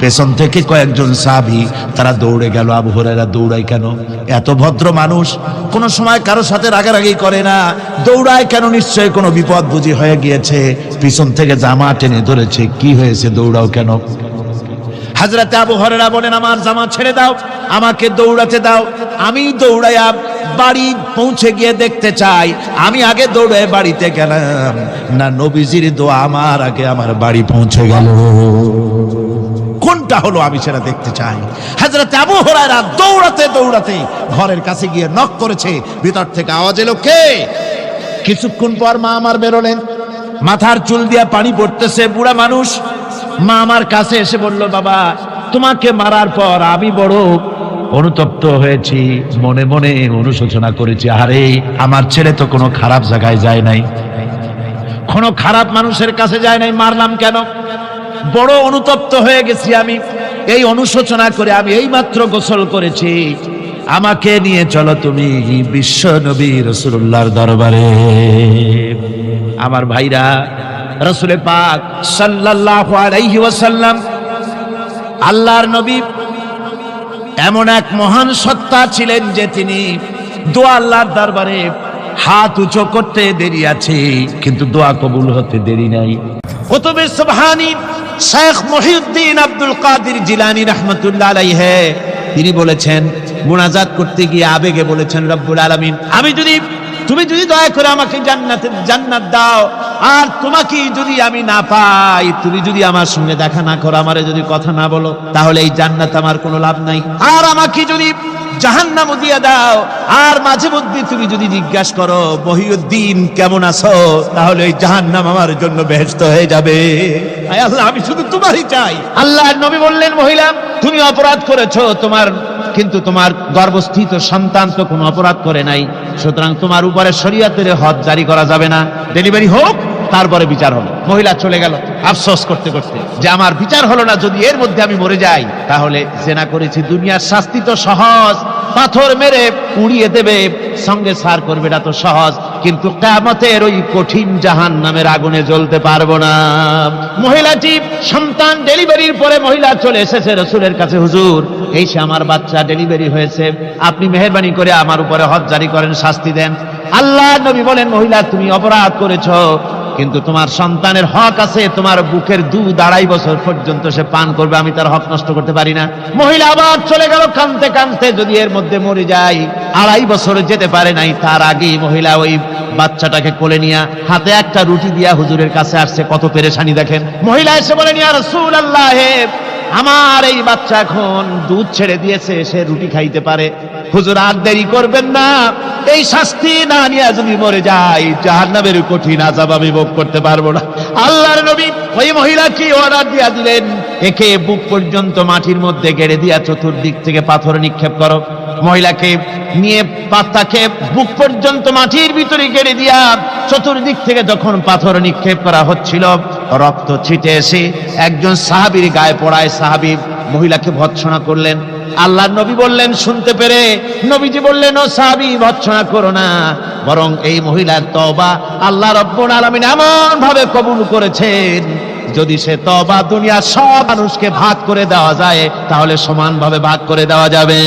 পেছন থেকে কয়েকজন সাহাবী তারা দৌড়ে গেল। আবু হুরায়রা দৌড়ায় কেন? এত ভদ্র মানুষ, কোনো সময় কারোর সাথে রাগারাগি করে না, দৌড়ায় কেন? নিশ্চয়ই কোনো বিপদ বুঝি হয়ে গিয়েছে, পিছন থেকে জামা টেনে ধরেছে, কি হয়েছে, দৌড়াও কেন? হযরত আবু হুরায়রা বলেন, আমার জামা ছেড়ে দাও, আমাকে দৌড়াতে দাও, আমি দৌড়াইয়া বাড়ি পৌঁছে গিয়ে দেখতে চাই আমি আগে দৌড়ে বাড়িতে গেলাম না নবীজির দোয়া আমার আগে আমার বাড়ি পৌঁছে গেল, কোনটা হলো আমি সেটা দেখতে চাই। হযরত আবু হুরায়রা দৌড়াতে দৌড়াতে ঘরের কাছে গিয়ে নক করেছে। ভিতর থেকে আওয়াজ এলো, কে? কিছুক্ষণ পর মা আমার বেরোলেন, মাথার চুল দিয়ে পানি পড়তেছে, বুড়া মানুষ। মা আমার কাছে এসে বলল, বাবা তোমাকে মারার পর আমি বড় অনুতপ্ত হয়েছি, মনে মনে অনুশোচনা করেছি, আরে আমার ছেলে তো কোনো খারাপ জায়গায় যায় নাই, কখনো খারাপ মানুষের কাছে যায় নাই, মারলাম কেন? বড় অনুতপ্ত হয়ে গেছি আমি, এই অনুশোচনা করে আমি এইমাত্র গোসল করেছি, আমাকে নিয়ে চলো তুমি বিশ্ব নবী রাসূলুল্লাহর দরবারে। আমার ভাইরা, রাসূল পাক সাল্লাল্লাহু আলাইহি ওয়াসাল্লাম আল্লাহর নবী এমন এক মহান সত্তা ছিলেন যে তিনি দোয়া আল্লাহর দরবারে হাত উঁচু করতে দেরি আছে, কিন্তু দোয়া কবুল হতে দেরি নাই। কুতুবে সুবহানী শেখ মহিউদ্দিন আব্দুল কাদের জিলানী রাহমাতুল্লাহ আলাইহি তিনি বলেছেন, মুনাজাত করতে গিয়ে আবেগে বলেছেন, রব্বুল আলামিন, তুমি যদি দয়া করে আমাকে জান্নাত দাও, আর তোমাকে যদি আমি না পাই, তুমি যদি আমার সঙ্গে দেখা না করো, আমারে যদি কথা না বলো, তাহলে এই জান্নাত আমার কোনো লাভ নাই। আর আমাকে যদি জাহান্নাম দিয়ে দাও, আর মাঝে মধ্যে তুমি যদি জিজ্ঞাসা করো মহিউদ্দিন কেমন আছো, তাহলে এই জাহান্নাম আমার জন্য বেহেশত হয়ে যাবে। আয় আল্লাহ, আমি শুধু তোমারই চাই। আল্লাহর নবী বললেন, মহিলা তুমি অপরাধ করেছো, কিন্তু তোমার গর্ভস্থিত সন্তান তো কোনো অপরাধ করে নাই, সুতরাং তোমার উপরে শরীয়তের হদ জারি করা যাবে না, ডেলিভারি হোক, তারপরে বিচার হবে। মহিলা চলে গেল আফসোস করতে করতে যে আমার বিচার হলো না, যদি এর মধ্যে আমি মরে যাই তাহলে জেনা করেছি, দুনিয়ার শাস্তি তো সহজ, পাথর মেরে উড়িয়ে দেবে, সঙ্গে সার করবে, এটা তো সহজ, কিন্তু কিয়ামতের ওই কঠিন জাহান্নামের আগুনে জ্বলতে পারবো না। মহিলাটি সন্তান ডেলিভারির পরে মহিলা চলে এসেছে রাসূলের কাছে, হুজুর এই সে আমার বাচ্চা ডেলিভারি হয়েছে, আপনি মেহেরবানি করে আমার উপরে হদ জারি করেন, শাস্তি দেন। আল্লাহ নবী বলেন, মহিলা তুমি অপরাধ করেছো, কিন্তু তোমার সন্তানের হক আছে, তোমার বুকের দুধ 2.5 বছর পর্যন্ত সে পান করবে, আমি তার হক নষ্ট করতে পারি না। মহিলা আবার চলে গেল কাঁদতে কাঁদতে, যদি এর মধ্যে মরে যায়, 2.5 বছর যেতে পারে নাই, তার আগেই মহিলা ওই বাচ্চাটাকে কোলে নিয়ে হাতে একটা রুটি দিয়া হুজুরের কাছে আসছে। কত পেরেশানি দেখেন। মহিলা এসে বলেন, ইয়া রাসূলুল্লাহ, আমার এই বাচ্চা এখন দুধ ছেড়ে দিয়েছে, সে রুটি খাইতে পারে, হুজুর আর দেরি করবেন না, এই শাস্তি না নিয়ে যদি মরে যায়, জাহান্নামের কঠিন আযাব আমি ভোগ করতে পারবো না। আল্লাহর নবী ওই মহিলাকে অর্ডার দিয়া দিলেন, একে বুক পর্যন্ত মাটির মধ্যে গেড়ে দিয়া চতুর্দিক থেকে পাথর নিক্ষেপ করো। মহিলাকে নিয়ে পাতাকে বুক পর্যন্ত মাটির ভিতরে গেড়ে দিয়া চতুর্দিক থেকে যখন পাথর নিক্ষেপ করা হচ্ছিল, রক্ত ছিটে এসে একজন সাহাবীর গায়ে পড়ায়, সাহাবী মহিলাকে ভৎসনা করলেন। আল্লাহর নবী বললেন, শুনতে পেরে নবীজি বললেন, ও সাহাবী ভৎসনা করো না, বরং এই মহিলার তওবা আল্লাহ রাব্বুল আলামিন এমন ভাবে কবুল করেছেন, যদি সে তওবা দুনিয়ার সব মানুষকে ভাগ করে দেওয়া যায়, তাহলে সমানভাবে ভাগ করে দেওয়া যাবে।